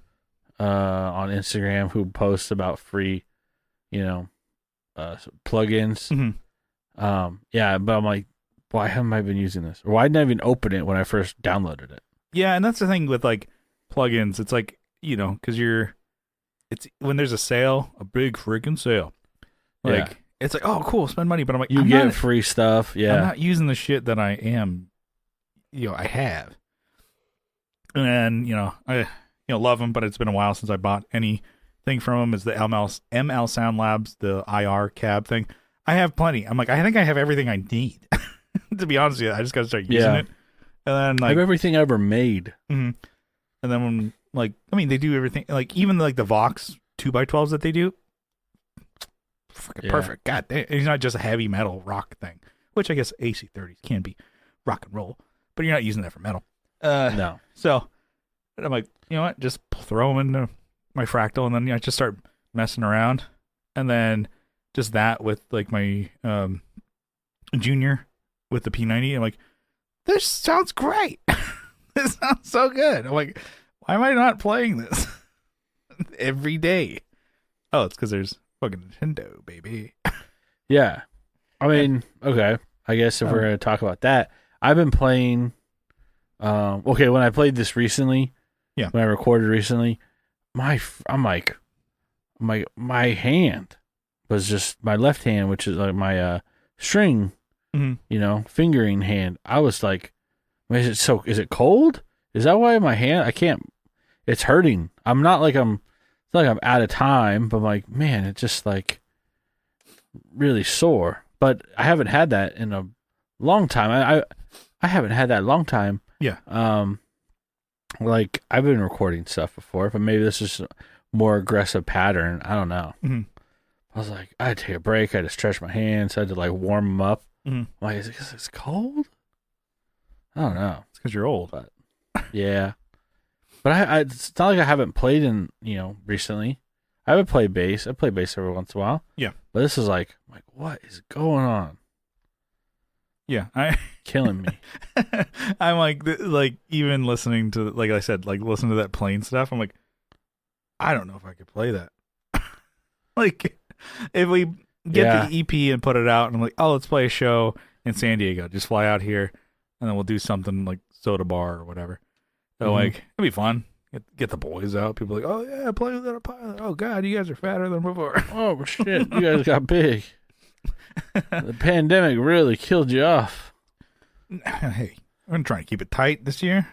On Instagram who posts about free, plugins. Mm-hmm. Yeah, but I'm like, why haven't I been using this? Or why didn't I even open it when I first downloaded it? Yeah, and that's the thing with like plugins. It's like, because it's when there's a sale, a big freaking sale. Like it's like, oh, cool, spend money. But I'm like, you get free stuff. Yeah, I'm not using the shit that I am. I have, and I love them, but it's been a while since I bought anything from them. Is the ML Sound Labs, the IR cab thing? I have plenty. I'm like, I think I have everything I need. To be honest with you, I just got to start using it. And then like I have everything I ever made. Mm-hmm. And then when they do everything, like even like the Vox 2x12s that they do, freaking perfect. God damn, it's not just a heavy metal rock thing, which I guess AC30s can be rock and roll, but you're not using that for metal. No. So I'm like, you know what? Just throw them into my Fractal, and then I just start messing around, and then just that with like my Junior with the P90. I'm like, this sounds great. This sounds so good. I'm like, why am I not playing this every day? Oh, it's because there's fucking Nintendo, baby. Yeah. I mean, okay. I guess if we're going to talk about that, I've been playing. Okay, when I played this recently, when I recorded recently, my hand was just my left hand, which is like my string, fingering hand. I was like, is it cold? Is that why my hand? I can't. It's hurting. I'm not like it's not like I'm out of time, but I'm like, man, it's just like really sore. But I haven't had that in a long time. I haven't had that long time. Yeah. Like I've been recording stuff before, but maybe this is a more aggressive pattern. I don't know. Mm-hmm. I was like, I had to take a break. I had to stretch my hands. I had to like warm them up. Mm-hmm. I'm like, is it cold? I don't know. It's because you're old. But yeah. But it's not like I haven't played in, recently. I haven't played bass. I play bass every once in a while. Yeah. But this is like, what is going on? Yeah. Killing me. I'm like even listening to, like I said, like listen to that plane stuff. I'm like, I don't know if I could play that. Like if we get the EP and put it out and I'm like, oh, let's play a show in San Diego. Just fly out here and then we'll do something like Soda Bar or whatever. So like it'd be fun. Get the boys out. People are like, oh yeah, play with a pilot. Oh god, you guys are fatter than before. Oh shit, you guys got big. The pandemic really killed you off. Hey, I'm gonna try and keep it tight this year.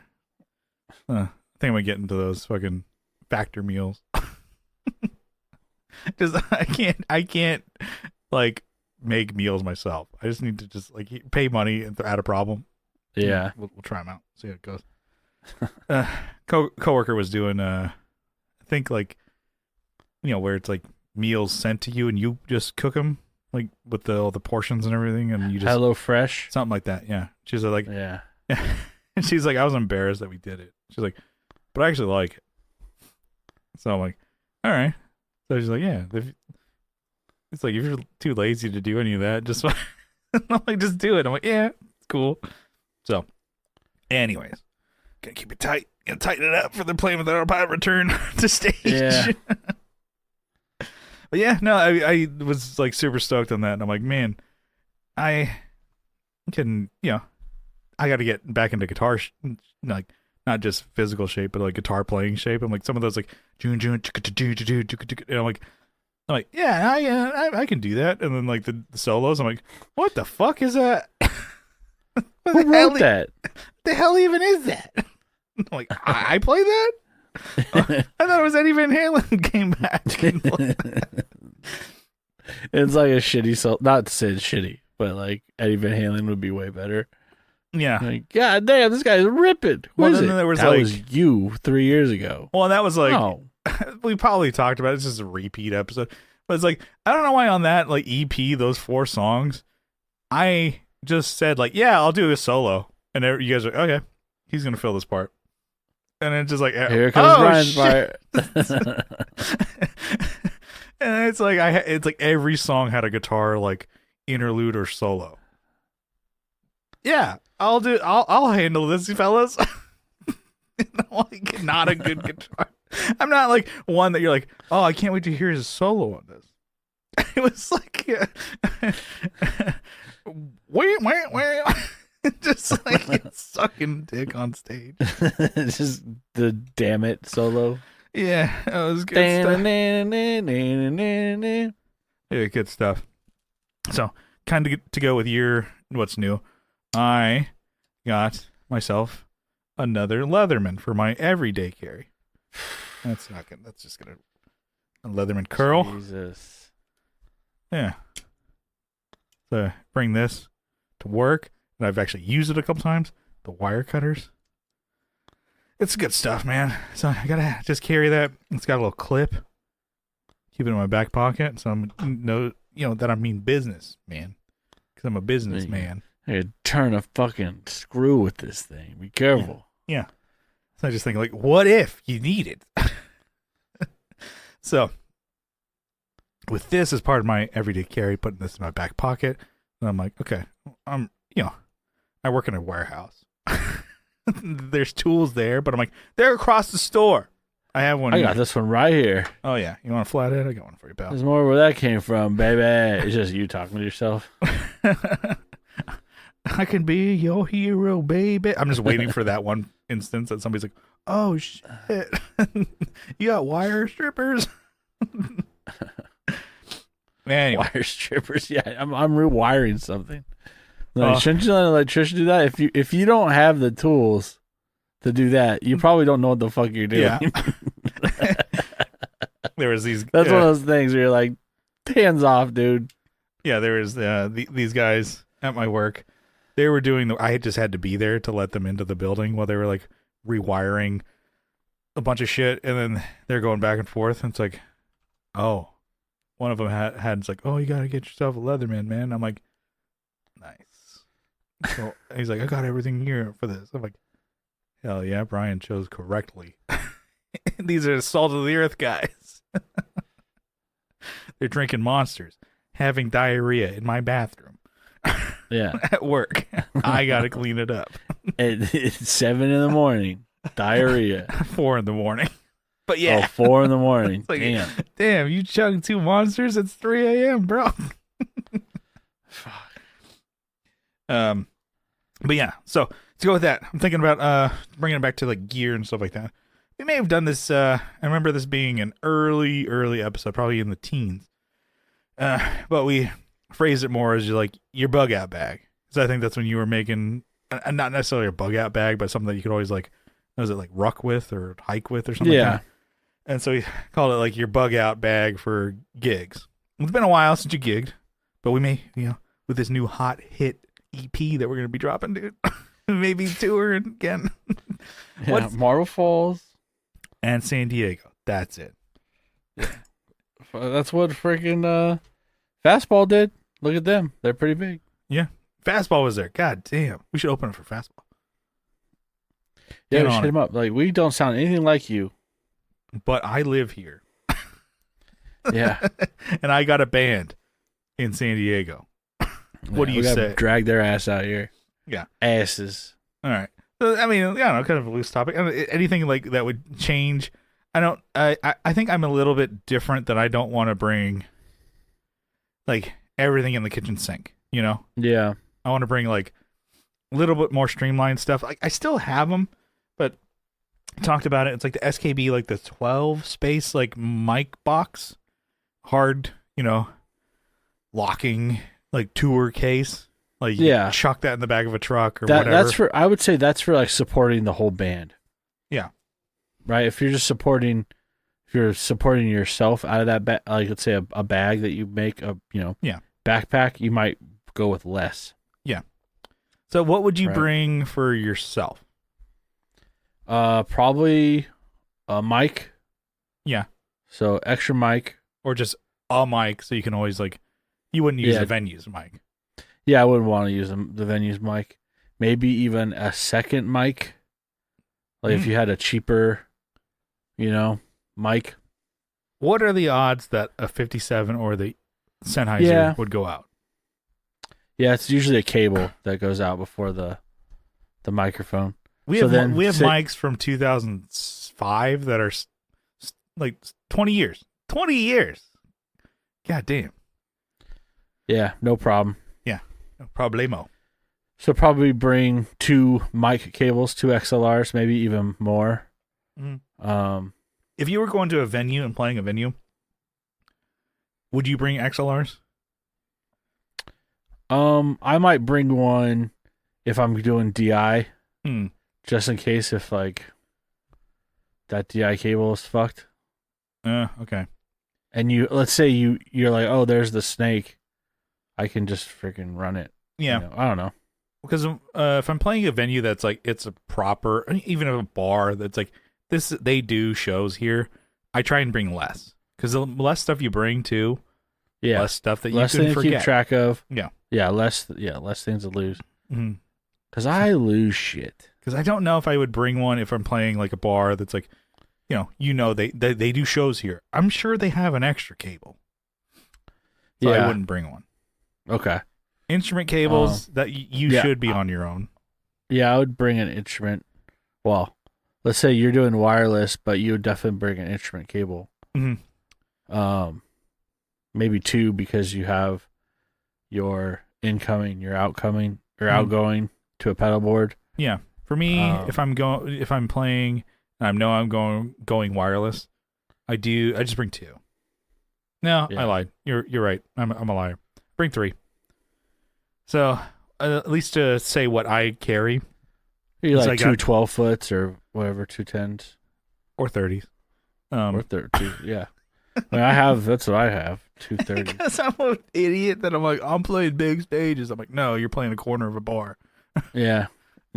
I think I'm gonna get into those fucking factor meals. Just I can't like make meals myself. I just need to just like pay money and add a problem. Yeah, we'll try them out. See how it goes. Coworker was doing I think like where it's like meals sent to you and you just cook them like with all the portions and everything and you just Hello Fresh, something like that. Yeah, she's like yeah. And she's like, I was embarrassed that we did it. She's like, but I actually like it. So I'm like, all right. So she's like, yeah. It's like if you're too lazy to do any of that, just I'm like, just do it. I'm like, yeah, it's cool. So, anyways, gonna keep it tight. Gonna tighten it up for the Playing with Our Pilot return to stage. Yeah. But yeah, no, I was like super stoked on that, and I'm like, man, I can, I got to get back into guitar, like not just physical shape, but like guitar playing shape. I'm like some of those like and I'm like, I'm like, yeah, I can do that. And then like the solos, I'm like, what the fuck is that? Who wrote that? The hell even is that? I'm like, I play that? I thought it was Eddie Van Halen came back. It's like a shitty solo. Not to say it's shitty, but like Eddie Van Halen would be way better. Yeah. Like, God damn, this guy's ripping. Who is it? There was that was you 3 years ago. Well, that was like, no. We probably talked about it. It's just a repeat episode. But it's like, I don't know why on that like EP, those 4 songs, I just said like, yeah, I'll do a solo. And you guys are like, okay, he's going to fill this part. And it's just like, here comes Brian's part. And it's like, it's like every song had a guitar like interlude or solo. Yeah, I'll handle this, fellas. Like, not a good guitar. I'm not like one that you're like, oh, I can't wait to hear his solo on this. It was like, wait, just like it's sucking dick on stage. Just the damn it solo. Yeah, that was good stuff. Yeah, good stuff. So, kind of to go with what's new, I got myself another Leatherman for my everyday carry. That's not good. That's just gonna a Leatherman curl. Jesus. Yeah. So bring this to work, and I've actually used it a couple times. The wire cutters. It's good stuff, man. So I gotta just carry that. It's got a little clip. Keep it in my back pocket, so I'm that I mean business, man. Because I'm a businessman. Hey, turn a fucking screw with this thing. Be careful. Yeah. So I just think like, what if you need it? So with this as part of my everyday carry, putting this in my back pocket, and I'm like, okay, I work in a warehouse. There's tools there, but I'm like, they're across the store. I have one. I got this one right here. Oh yeah, you want a flathead? I got one for you, pal. There's more where that came from, baby. It's just you talking to yourself. I can be your hero, baby. I'm just waiting for that one instance that somebody's like, oh shit, you got wire strippers. Anyway. Wire strippers. Yeah, I'm rewiring something. Like, shouldn't you let an electrician do that? If you don't have the tools to do that, you probably don't know what the fuck you're doing. Yeah. There was these. That's one of those things where you're like, hands off, dude. Yeah, there was these guys at my work. They were doing I just had to be there to let them into the building while they were like rewiring a bunch of shit, and then they're going back and forth. And it's like, oh, one of them had it's like, oh, you gotta get yourself a Leatherman, man. I'm like, nice. So he's like, I got everything here for this. I'm like, hell yeah, Brian chose correctly. These are salt of the earth guys. They're drinking Monsters, having diarrhea in my bathroom. Yeah. At work. I gotta clean it up. It's 7 a.m. Diarrhea. 4 a.m. But yeah. Oh, 4 a.m. Like, damn, you chugged 2 Monsters? It's 3 a.m., bro. Fuck. But yeah, so to go with that, I'm thinking about bringing it back to like gear and stuff like that. We may have done this. I remember this being an early episode, probably in the teens. But we phrased it more as your bug out bag. So I think that's when you were making not necessarily a bug out bag, but something that you could always was it like ruck with or hike with or something? Yeah. Like that? And so we called it like your bug out bag for gigs. It's been a while since you gigged, but we may, with this new hot hit EP that we're going to be dropping, dude, maybe touring again. Yeah, Marble Falls and San Diego. That's it. Yeah. That's what freaking Fastball did. Look at them. They're pretty big. Yeah. Fastball was there. God damn. We should open it for Fastball. Yeah, we should hit him up. Like, we don't sound anything like you. But I live here. Yeah. And I got a band in San Diego. What do you say? Drag their ass out here. Yeah. Asses. All right. So, I mean, kind of a loose topic. Anything like that would change. I think I'm a little bit different that I don't want to bring like everything in the kitchen sink, Yeah. I want to bring like a little bit more streamlined stuff. Like I still have them, but talked about it. It's like the SKB, like the 12 space, like mic box hard, locking like tour case. Like Yeah. chuck that in the back of a truck or That whatever. I would say that's for like supporting the whole band. Yeah. Right. If you're supporting yourself out of that like let's say a bag that you make Yeah. backpack, you might go with less. Yeah. So what would you Right. bring for yourself? Probably a mic. Yeah. So extra mic. Or just a mic so you can always you wouldn't use Yeah. the venue's mic. Yeah, I wouldn't want to use the venue's mic. Maybe even a second mic. Like if you had a cheaper, mic. What are the odds that a 57 or the Sennheiser would go out? Yeah, it's usually a cable that goes out before the microphone. We have mics from 2005 that are like 20 years. 20 years. God damn. Yeah, no problem. No problemo. So probably bring 2 mic cables, 2 XLRs, maybe even more. Mm-hmm. If you were going to a venue and playing a venue, would you bring XLRs? I might bring one if I'm doing DI, Mm. just in case if that DI cable is fucked. Okay. And let's say you're like, oh, there's the snake. I can just freaking run it. Yeah. I don't know. Because if I'm playing a venue that's it's a proper, even a bar that's this, they do shows here, I try and bring less. Because the less stuff you bring too, less stuff that you can things forget. Keep track of. Yeah. Less things to lose. Mm-hmm. Because I lose shit. Because I don't know if I would bring one if I'm playing a bar that's they do shows here. I'm sure they have an extra cable. So I wouldn't bring one. Okay. Instrument cables that you should be on your own. Yeah, I would bring an instrument. Well, let's say you're doing wireless, but you would definitely bring an instrument cable. Mm-hmm. Maybe 2 because you have your incoming, your outgoing to a pedal board. Yeah. For me, if I'm playing and I know I'm going wireless, I just bring 2. No, I lied. You're right. I'm a liar. Bring 3. So at least to say what I carry. You like 2 12-foots or whatever, 2 10s or 30s. Or 30, yeah. I mean, that's what I have, 2 30s. Because I'm an idiot that I'm playing big stages. I'm like, no, you're playing a corner of a bar. Yeah.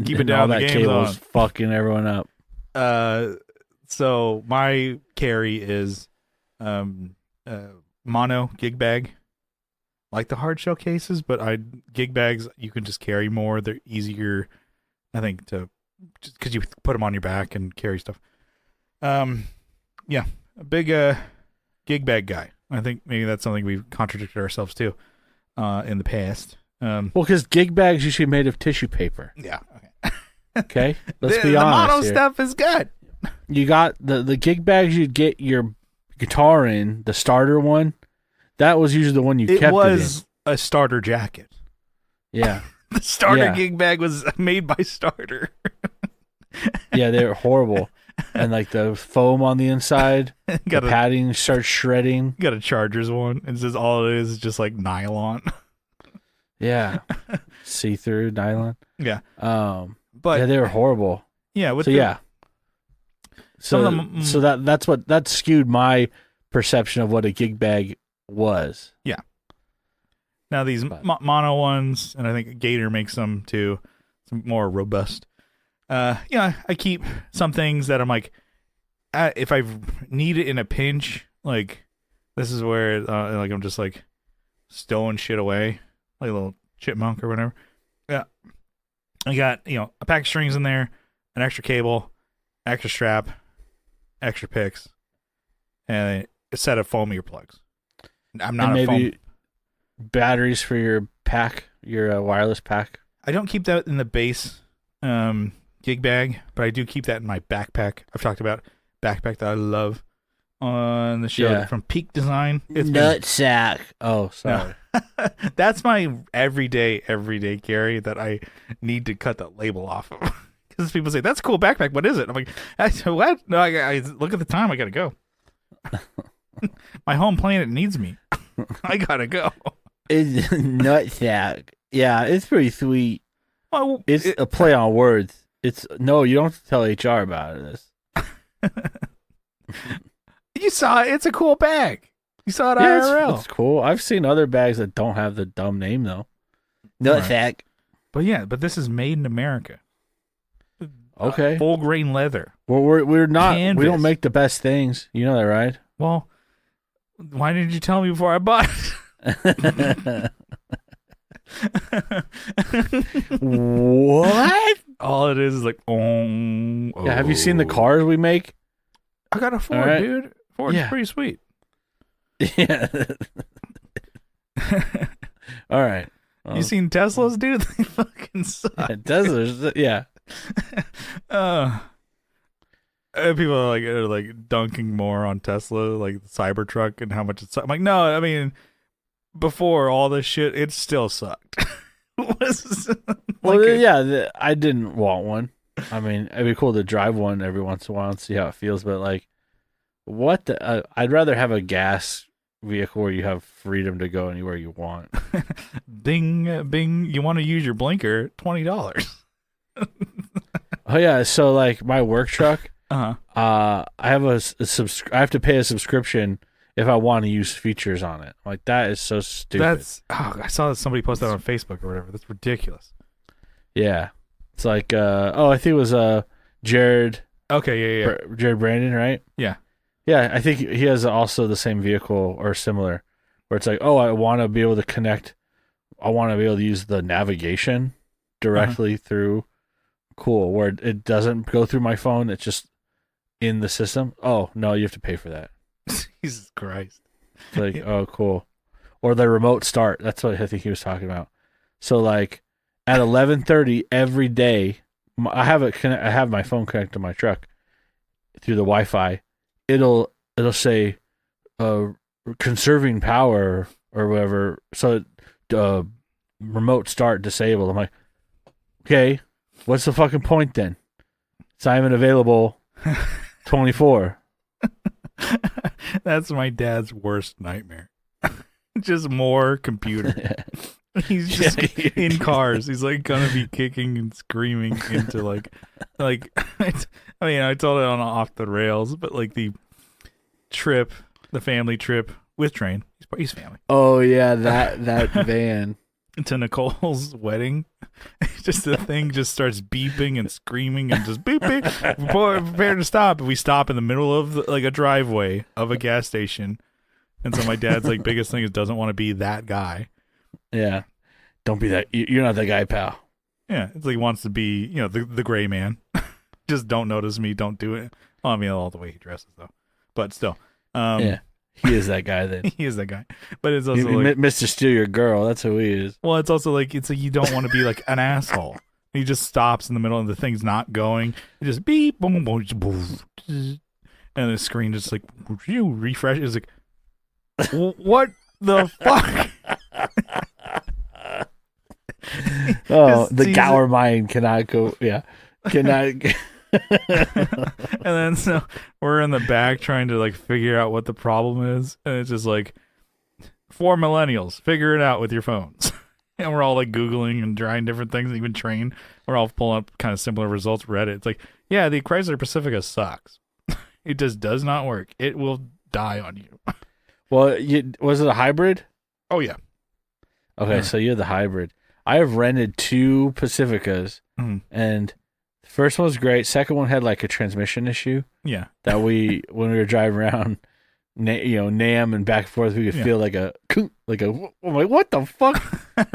Keep it down. All that cable's fucking everyone up. So my carry is mono gig bag, like the hard shell cases, but gig bags you can just carry more. They're easier, I think, just because you put them on your back and carry stuff. Yeah, a big gig bag guy. I think maybe that's something we've contradicted ourselves to in the past. Well, because gig bags usually made of tissue paper. Yeah. Okay. Let's be honest. The mono here. stuff is good. You got the gig bags you'd get your guitar in, the starter one. That was usually the one you kept it in. It was a starter jacket. Yeah. The starter gig bag was made by Starter. Yeah, they were horrible. And the foam on the inside, the padding starts shredding. Got a Chargers one. It says all it is just nylon. Yeah. See-through nylon. Yeah. But they were horrible. Yeah. So that skewed my perception of what a gig bag was. Yeah. Now these mono ones, and I think Gator makes them too, some more robust. I keep some things that I'm if I need it in a pinch, this is where I'm just stowing shit away, like a little chipmunk or whatever. Yeah. I got, a pack of strings in there, an extra cable, extra strap, extra picks, and a set of foam earplugs. I'm not and a maybe foam. Batteries for your pack, your wireless pack. I don't keep that in the base gig bag, but I do keep that in my backpack. I've talked about backpack that I love on the show from Peak Design. It's Nutsack. Oh, sorry. No. That's my everyday carry that I need to cut that label off of. Because people say, that's a cool backpack. What is it? I'm like, what? No, I look at the time. I got to go. My home planet needs me. I gotta go. It's nutsack. Yeah, it's pretty sweet. Oh, It's a play on words. It's no, you don't have to tell HR about this. You saw it. It's a cool bag. You saw it Yeah, IRL. it's cool. I've seen other bags that don't have the dumb name though. Nutsack. Right. But yeah, this is made in America. Okay. Full grain leather. Well, we're not. Canvas. We don't make the best things. You know that, right? Well, why didn't you tell me before I bought it? What? All it is like, Yeah, have you seen the cars we make? I got a Ford, right. dude. Ford's Yeah. pretty sweet. Yeah. All right. You seen Teslas, dude? They fucking suck. Yeah, Tesla's, yeah. People are like dunking more on Tesla, like the Cybertruck and how much it sucks. I'm like, no, I mean, before all this shit, it still sucked. I didn't want one. I mean, it'd be cool to drive one every once in a while and see how it feels, but like, what the? I'd rather have a gas vehicle where you have freedom to go anywhere you want. Ding, bing. You want to use your blinker? $20. Oh yeah, so like my work truck, Uh-huh. I have I have to pay a subscription if I want to use features on it. Like that is so stupid. I saw that somebody posted that on Facebook or whatever. That's ridiculous. Yeah, it's like I think it was Jared. Okay, yeah. Jared Brandon, right? Yeah. Yeah, I think he has also the same vehicle or similar, where it's like, oh, I want to be able to connect. I want to be able to use the navigation directly through. Cool, where it doesn't go through my phone. It's just in the system. Oh, no, you have to pay for that. Jesus Christ. It's like, oh, cool. Or the remote start. That's what I think he was talking about. So, like, at 11:30 every day, I have my phone connected to my truck through the Wi-Fi. It'll say conserving power or whatever. So, remote start disabled. I'm like, okay, what's the fucking point then? Simon available 24. That's my dad's worst nightmare. Just more computer. He's just in cars. He's like gonna be kicking and screaming into like I mean, I told it on off the rails, but like the family trip with Train. He's family. Oh yeah, that van. To Nicole's wedding. Just the thing just starts beeping and screaming and just beeping. Prepare to stop. We stop in the middle of like a driveway of a gas station. And so my dad's like biggest thing is doesn't want to be that guy. Yeah. Don't be that. You're not that guy, pal. Yeah. It's like he wants to be, the gray man. Just don't notice me. Don't do it. Well, I mean, all the way he dresses though. But still. Yeah. He is that guy then. He is that guy. But it's also like Mr. Steal Your Girl. That's who he is. Well, it's also like you don't want to be like an asshole. He just stops in the middle and the thing's not going. It just beep, boom, boom, boom, and the screen just like you refresh. It's like, what the fuck? The Gower mind cannot go. Yeah, cannot. And then so we're in the back trying to like figure out what the problem is, and it's just like 4 millennials figure it out with your phones. And we're all like Googling and trying different things, even Train. We're all pulling up kind of similar results. Reddit. It's like, yeah, the Chrysler Pacifica sucks. It just does not work. It will die on you. Well, was it a hybrid? Oh yeah. Okay, so you're the hybrid. I have rented 2 Pacificas, and the first one was great. Second one had like a transmission issue. Yeah. That when we were driving around, Nam and back and forth, we could feel like a. I'm like, what the fuck?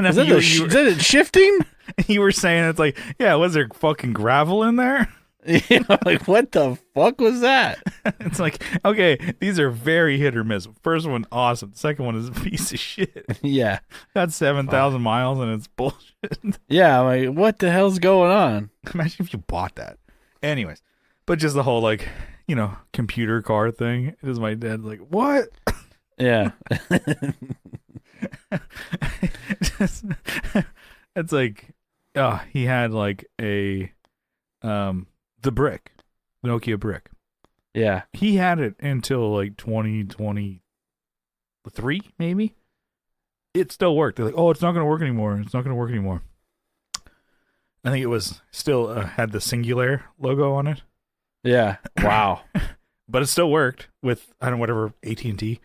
Is that it shifting? You were saying it's like, yeah, was there fucking gravel in there? Yeah, like what the fuck was that? It's like, okay, these are very hit or miss. First one, awesome. The second one is a piece of shit. Yeah, got 7,000 miles and it's bullshit. Yeah, I'm like, what the hell's going on? Imagine if you bought that. Anyways, but just the whole like, computer car thing. It is my dad like, what? Yeah. It's like, he had like a the Nokia brick. Yeah. He had it until like 2023, maybe. It still worked. They're like, oh, it's not going to work anymore. It's not going to work anymore. I think it was still had the Singular logo on it. Yeah. Wow. But it still worked with, I don't know, whatever, AT&T.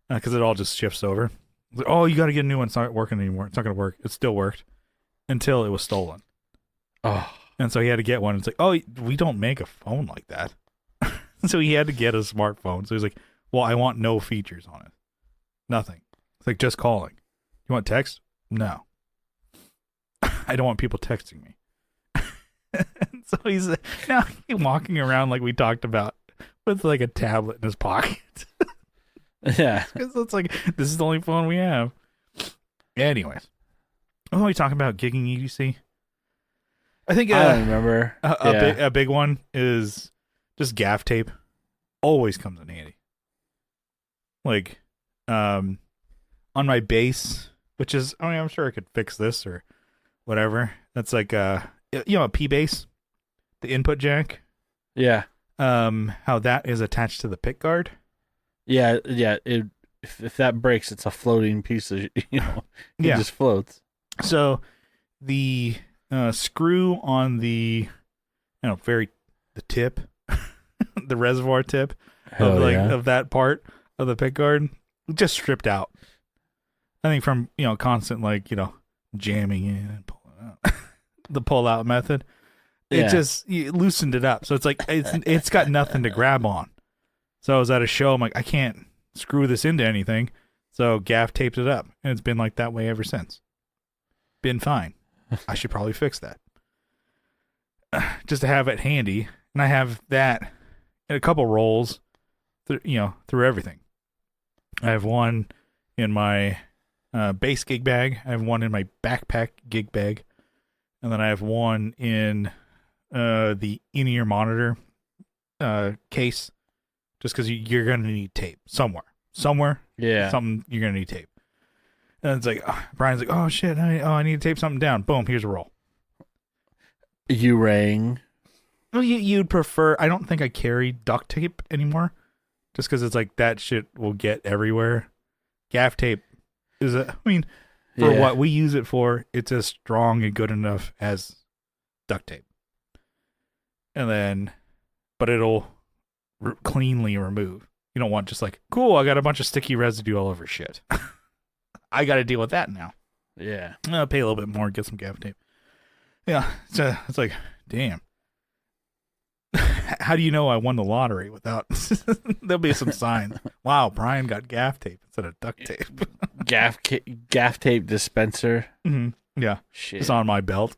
Because it all just shifts over. Like, oh, you got to get a new one. It's not working anymore. It's not going to work. It still worked until it was stolen. Oh. And so he had to get one. It's like, oh, we don't make a phone like that. So he had to get a smartphone. So he's like, well, I want no features on it. Nothing. It's like just calling. You want text? No. I don't want people texting me. So he's now walking around like we talked about with like a tablet in his pocket. Yeah. Because it's like, this is the only phone we have. Anyways. What are we talking about? Gigging EDC? I think I don't remember. A big one is just gaff tape. Always comes in handy. Like, on my bass, which is, I mean, I'm sure I could fix this or whatever. That's like, a P bass, the input jack. Yeah. How that is attached to the pick guard. Yeah. If that breaks, it's a floating piece of, it just floats. So the screw on the, the tip, the reservoir tip of that part of the pick guard just stripped out. I think from, constant jamming in and pulling out. The pull out method. It just loosened it up. So it's like it's got nothing to grab on. So I was at a show, I'm like, I can't screw this into anything. So gaff taped it up. And it's been like that way ever since. Been fine. I should probably fix that. Just to have it handy. And I have that in a couple rolls through everything. I have one in my bass gig bag. I have one in my backpack gig bag. And then I have one in the in-ear monitor case. Just because you're going to need tape somewhere. Yeah. Something you're going to need tape. And it's like, Brian's like, oh shit, I need to tape something down. Boom, here's a roll. You rang. Well, you'd prefer, I don't think I carry duct tape anymore. Just because it's like that shit will get everywhere. Gaff tape is, for what we use it for, it's as strong and good enough as duct tape. And then, but it'll cleanly remove. You don't want just like, cool, I got a bunch of sticky residue all over shit. I got to deal with that now. Yeah. I'll pay a little bit more and get some gaff tape. Yeah. So it's like, damn. How do you know I won the lottery without? There'll be some signs. Wow, Brian got gaff tape instead of duct tape. Gaff tape dispenser. Mm-hmm. Yeah. Shit. It's on my belt.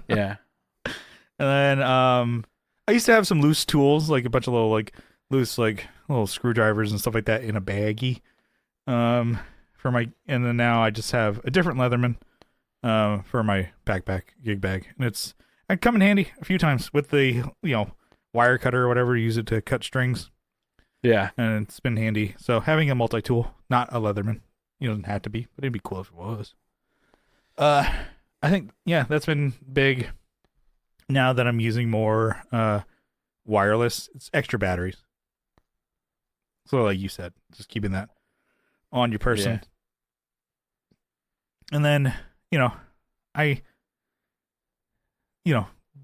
Yeah. And then I used to have some loose tools, like a bunch of little loose little screwdrivers and stuff like that in a baggie. And then now I just have a different Leatherman for my backpack gig bag, and it's come in handy a few times with the wire cutter or whatever. Use it to cut strings. Yeah, and it's been handy. So having a multi-tool, not a Leatherman, it doesn't have to be, but it'd be cool if it was. I think that's been big. Now that I'm using more wireless, it's extra batteries. So like you said, just keeping that on your person. Yeah. And then, I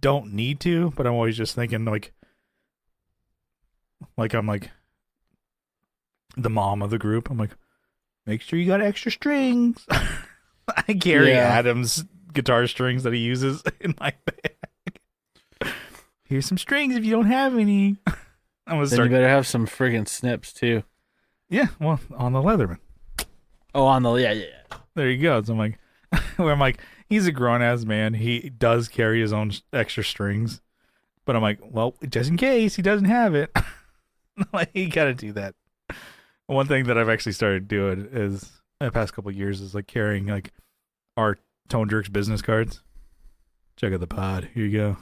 don't need to, but I'm always just thinking like I'm like the mom of the group. I'm like, make sure you got extra strings. I carry Adam's guitar strings that he uses in my bag. Here's some strings if you don't have any. You better have some friggin' snips too. Yeah, well, on the Leatherman. Oh, on the There you go. So I'm like, he's a grown ass man. He does carry his own extra strings, but I'm like, well, just in case he doesn't have it, like you gotta do that. One thing that I've actually started doing is in the past couple of years is like carrying like our Tone Jerks business cards. Check out the pod. Here you go.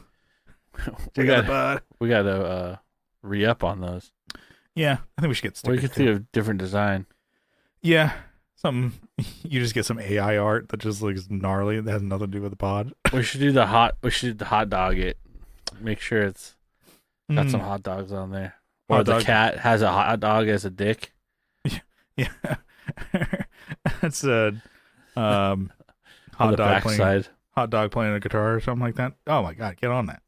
We got to re-up on those. Yeah, I think we should get stickers. We could do a different design. Yeah, something. You just get some AI art that just looks gnarly. That has nothing to do with the pod. We should do the hot dog it. Make sure it's Got some hot dogs on there. Or Hot the dog. cat has a hot dog as a dick. Yeah. That's a On hot the dog playing backside. hot dog playing a guitar or something like that. Oh my god, get on that.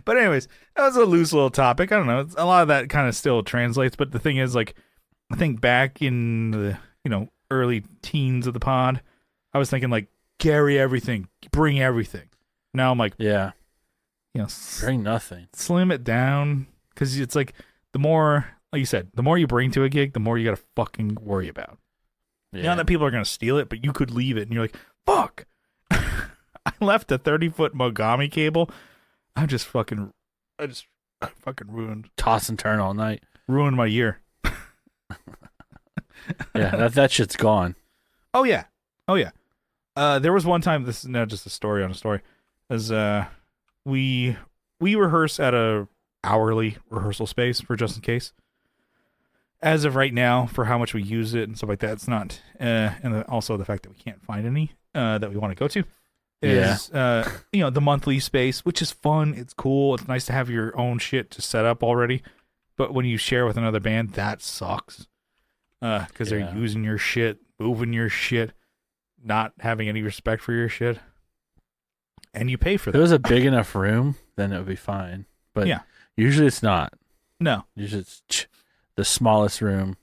But anyways, that was a loose little topic. I don't know. A lot of that kind of still translates, but the thing is, like, I think back in the early teens of the pod, I was thinking like carry everything, bring everything. Now I'm like, Yeah. Slim Bring nothing. it down, because it's like the more, like you said, the more you bring to a gig, the more you gotta fucking worry about. Yeah. Not that people are gonna steal it, but you could leave it, and you're like, fuck. I left a 30-foot Mogami cable. I fucking ruined Toss and turn all night. my year. Yeah, that shit's gone. Oh yeah. There was one time. This is now just a story on a story. As we rehearse at a hourly rehearsal space for just in case. As of right now, for how much we use it and stuff like that, it's not. And also the fact that we can't find any that we want to go to. Is the monthly space, which is fun. It's cool. It's nice to have your own shit to set up already. But when you share with another band, that sucks. Because they're using your shit, moving your shit, not having any respect for your shit, and you pay for If that. it was a big enough room, then it would be fine. But Yeah. usually it's not. No. Usually it's the smallest room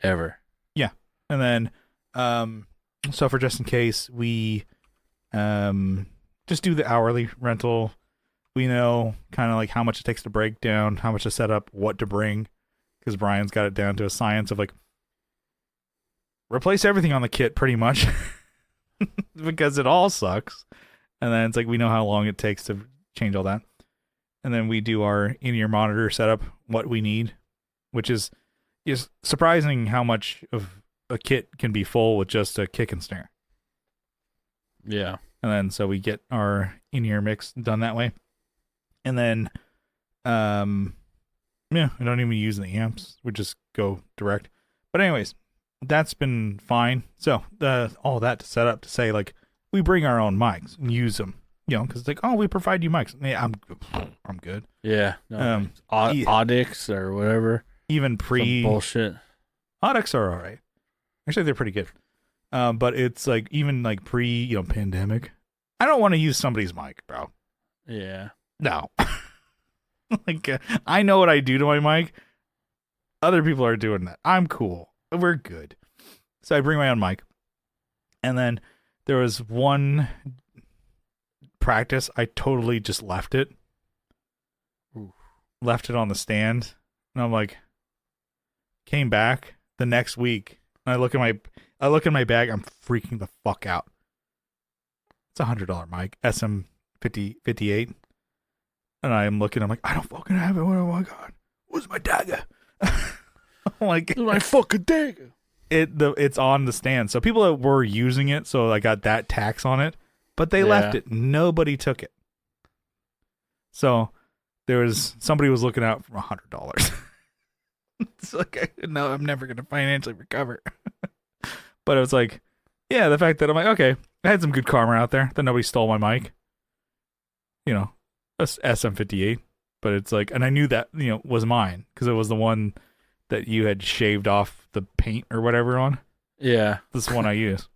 ever. And then, so for just in case, we just do the hourly rental. We know kind of like how much it takes to break down, how much to set up, what to bring, because Brian's got it down to a science of like replace everything on the kit pretty much because it all sucks. And then it's like we know how long it takes to change all that. And then we do our in-ear monitor setup, what we need, which is surprising how much of a kit can be full with just a kick and snare. Yeah. And then so we get our in-ear mix done that way. And then we don't even use the amps. We just go direct. But anyways, that's been fine. So all that to set up to say like we bring our own mics and use them, because it's like, oh, we provide you mics. Yeah, I'm good. Yeah. No, Audix or whatever. Even Some bullshit. Audix are all right. Actually, they're pretty good. But it's like even like pre pandemic, I don't want to use somebody's mic, bro. Yeah. No. Like I know what I do to my mic. Other people are doing that. I'm cool. We're good. So I bring my own mic. And then there was one practice I totally just left it. Ooh. Left it on the stand. And I'm like, came back the next week. And I look at my bag, I'm freaking the fuck out. It's a $100 mic, SM58. And I'm looking, I'm like, I don't fucking have it. Oh my god. Where's my dagger? I'm like, My fucking dagger. it's on the stand. So people that were using it, so I got that tax on it, but they left it. Nobody took it. So somebody was looking out for $100. It's like, no, I'm never going to financially recover. But it was like, yeah, the fact that I'm like, okay, I had some good karma out there that nobody stole my mic. A SM58. But it's like, and I knew that, was mine because it was the one that you had shaved off the paint or whatever on. Yeah. This one I use.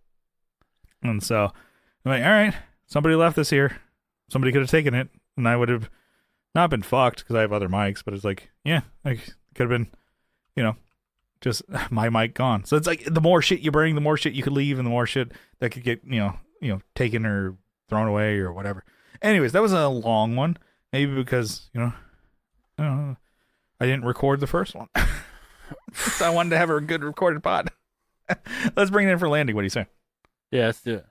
And so I'm like, all right, somebody left this here. Somebody could have taken it, and I would have not been fucked because I have other mics, but it's like, yeah, like could have been, just my mic gone. So it's like the more shit you bring, the more shit you could leave, and the more shit that could get, taken or thrown away or whatever. Anyways, that was a long one. Maybe because, I didn't record the first one. So I wanted to have a good recorded pod. Let's bring it in for landing. What do you say? Yeah, let's do it.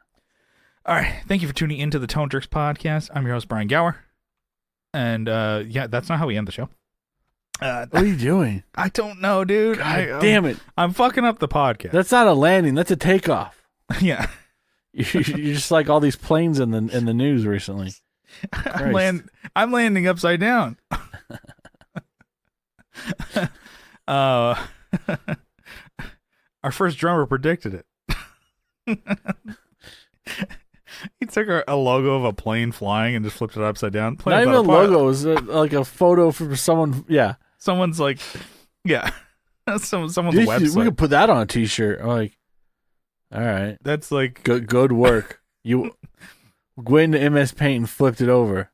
All right. Thank you for tuning into the Tone Jerks podcast. I'm your host, Brian Gower. And that's not how we end the show. What are you doing? I don't know, dude. God damn it. I'm fucking up the podcast. That's not a landing. That's a takeoff. Yeah. You're just like all these planes in the news recently. I'm landing upside down. Our first drummer predicted it. He took a logo of a plane flying and just flipped it upside down. Not even a logo. It was like a photo from someone. Yeah. Someone's like, yeah. Someone's We website. could put that on a T-shirt. I'm like, all right. That's like... Good work. You went into MS Paint and flipped it over.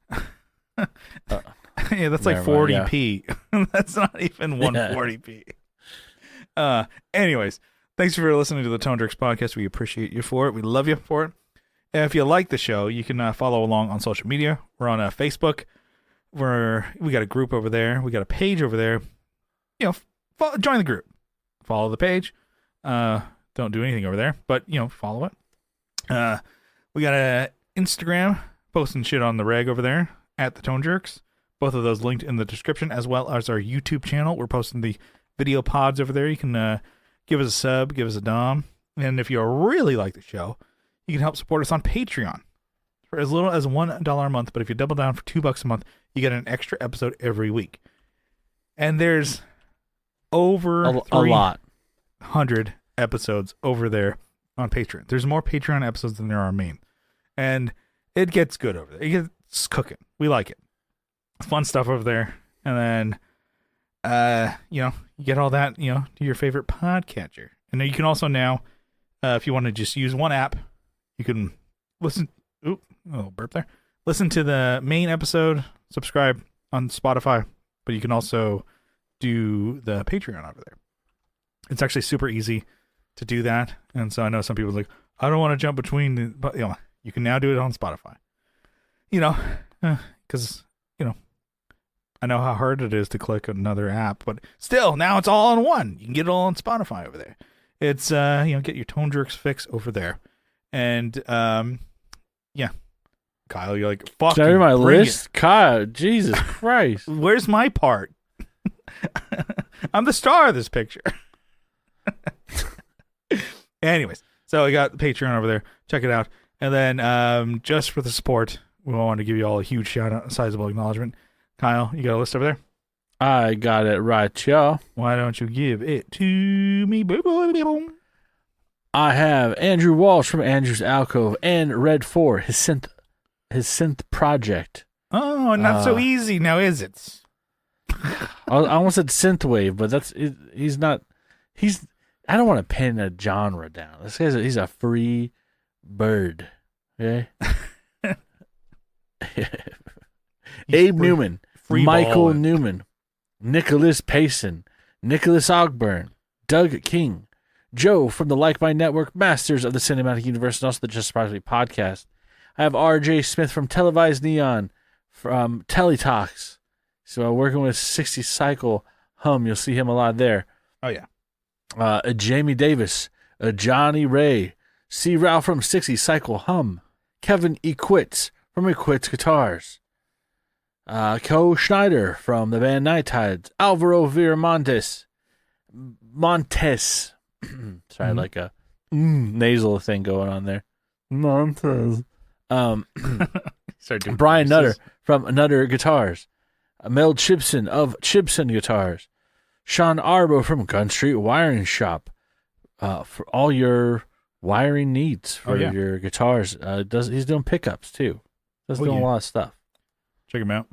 Yeah, that's like 40p. Yeah. That's not even 140p. Anyways, thanks for listening to the Tone Jerks podcast. We appreciate you for it. We love you for it. And if you like the show, you can follow along on social media. We're on Facebook. We got a group over there. We got a page over there. You know, join the group. Follow the page. Don't do anything over there, but you know, follow it. We got a Instagram, posting shit on the reg over there at the Tone Jerks. Both of those linked in the description, as well as our YouTube channel. We're posting the video pods over there. You can give us a sub, give us a dom. And if you really like the show, you can help support us on Patreon for as little as $1 a month. But if you double down for $2 a month, you get an extra episode every week. And there's over a lot. 100 episodes over there on Patreon. There's more Patreon episodes than there are main. And it gets good over there. It gets cooking. We like it. Fun stuff over there. And then, you get all that, to your favorite podcatcher. And then you can also now, if you want to just use one app, you can listen. Oop, a little burp there. Listen to the main episode, subscribe on Spotify, but you can also do the Patreon over there. It's actually super easy to do that. And so I know some people are like, I don't want to jump between, but you can now do it on Spotify. Because, I know how hard it is to click another app, but still, now it's all in one. You can get it all on Spotify over there. It's, get your Tone Jerks fix over there. And, yeah. Kyle, you're like, fuck. Sorry, my list? It. Kyle, Jesus Christ. Where's my part? I'm the star of this picture. Anyways, so we got Patreon over there. Check it out. And then, just for the support, we want to give you all a huge shout out, a sizable acknowledgement. Kyle, you got a list over there? I got it right, y'all. Why don't you give it to me? I have Andrew Walsh from Andrew's Alcove and Red 4, his synth project. Oh, not so easy now, is it? I almost said synthwave, but he's not. I don't want to pin a genre down. This guy's he's a free bird. Okay. Abe Newman, Michael Newman, Nicholas Payson, Nicholas Ogburn, Doug King, Joe from the Like Mind Network, Masters of the Cinematic Universe, and also the Just Surprisingly podcast. I have R.J. Smith from Televised Neon, from Teletalks. So working with 60 Cycle Hum, you'll see him a lot there. Oh yeah. Jamie Davis, Johnny Ray, C. Ralph from 60 Cycle Hum, Kevin Equitz from Equitz Guitars, Co Schneider from the band Night Tides, Alvaro Viramontes, Montes. Sorry, like a nasal thing going on there. Montes. Brian Nutter from Nutter Guitars, Mel Chibson of Chibson Guitars, Sean Arbo from Gun Street Wiring Shop, for all your wiring needs for your guitars. He's doing pickups too. He's doing a lot of stuff. Check him out.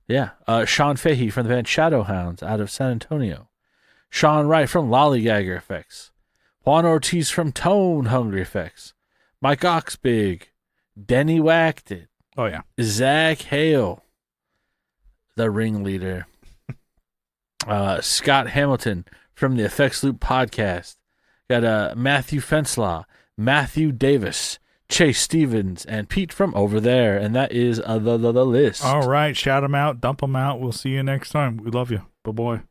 Yeah. Sean Fahey from the band Shadowhounds out of San Antonio. Sean Wright from Lollygagger Effects. Juan Ortiz from Tone Hungry Effects. Mike Oxbig. Denny Whacked It. Oh, yeah. Zach Hale, the ringleader. Scott Hamilton from the Effects Loop podcast. Got Matthew Fenslaw, Matthew Davis, Chase Stevens, and Pete from over there. And that is the list. All right. Shout them out. Dump them out. We'll see you next time. We love you. Bye-bye.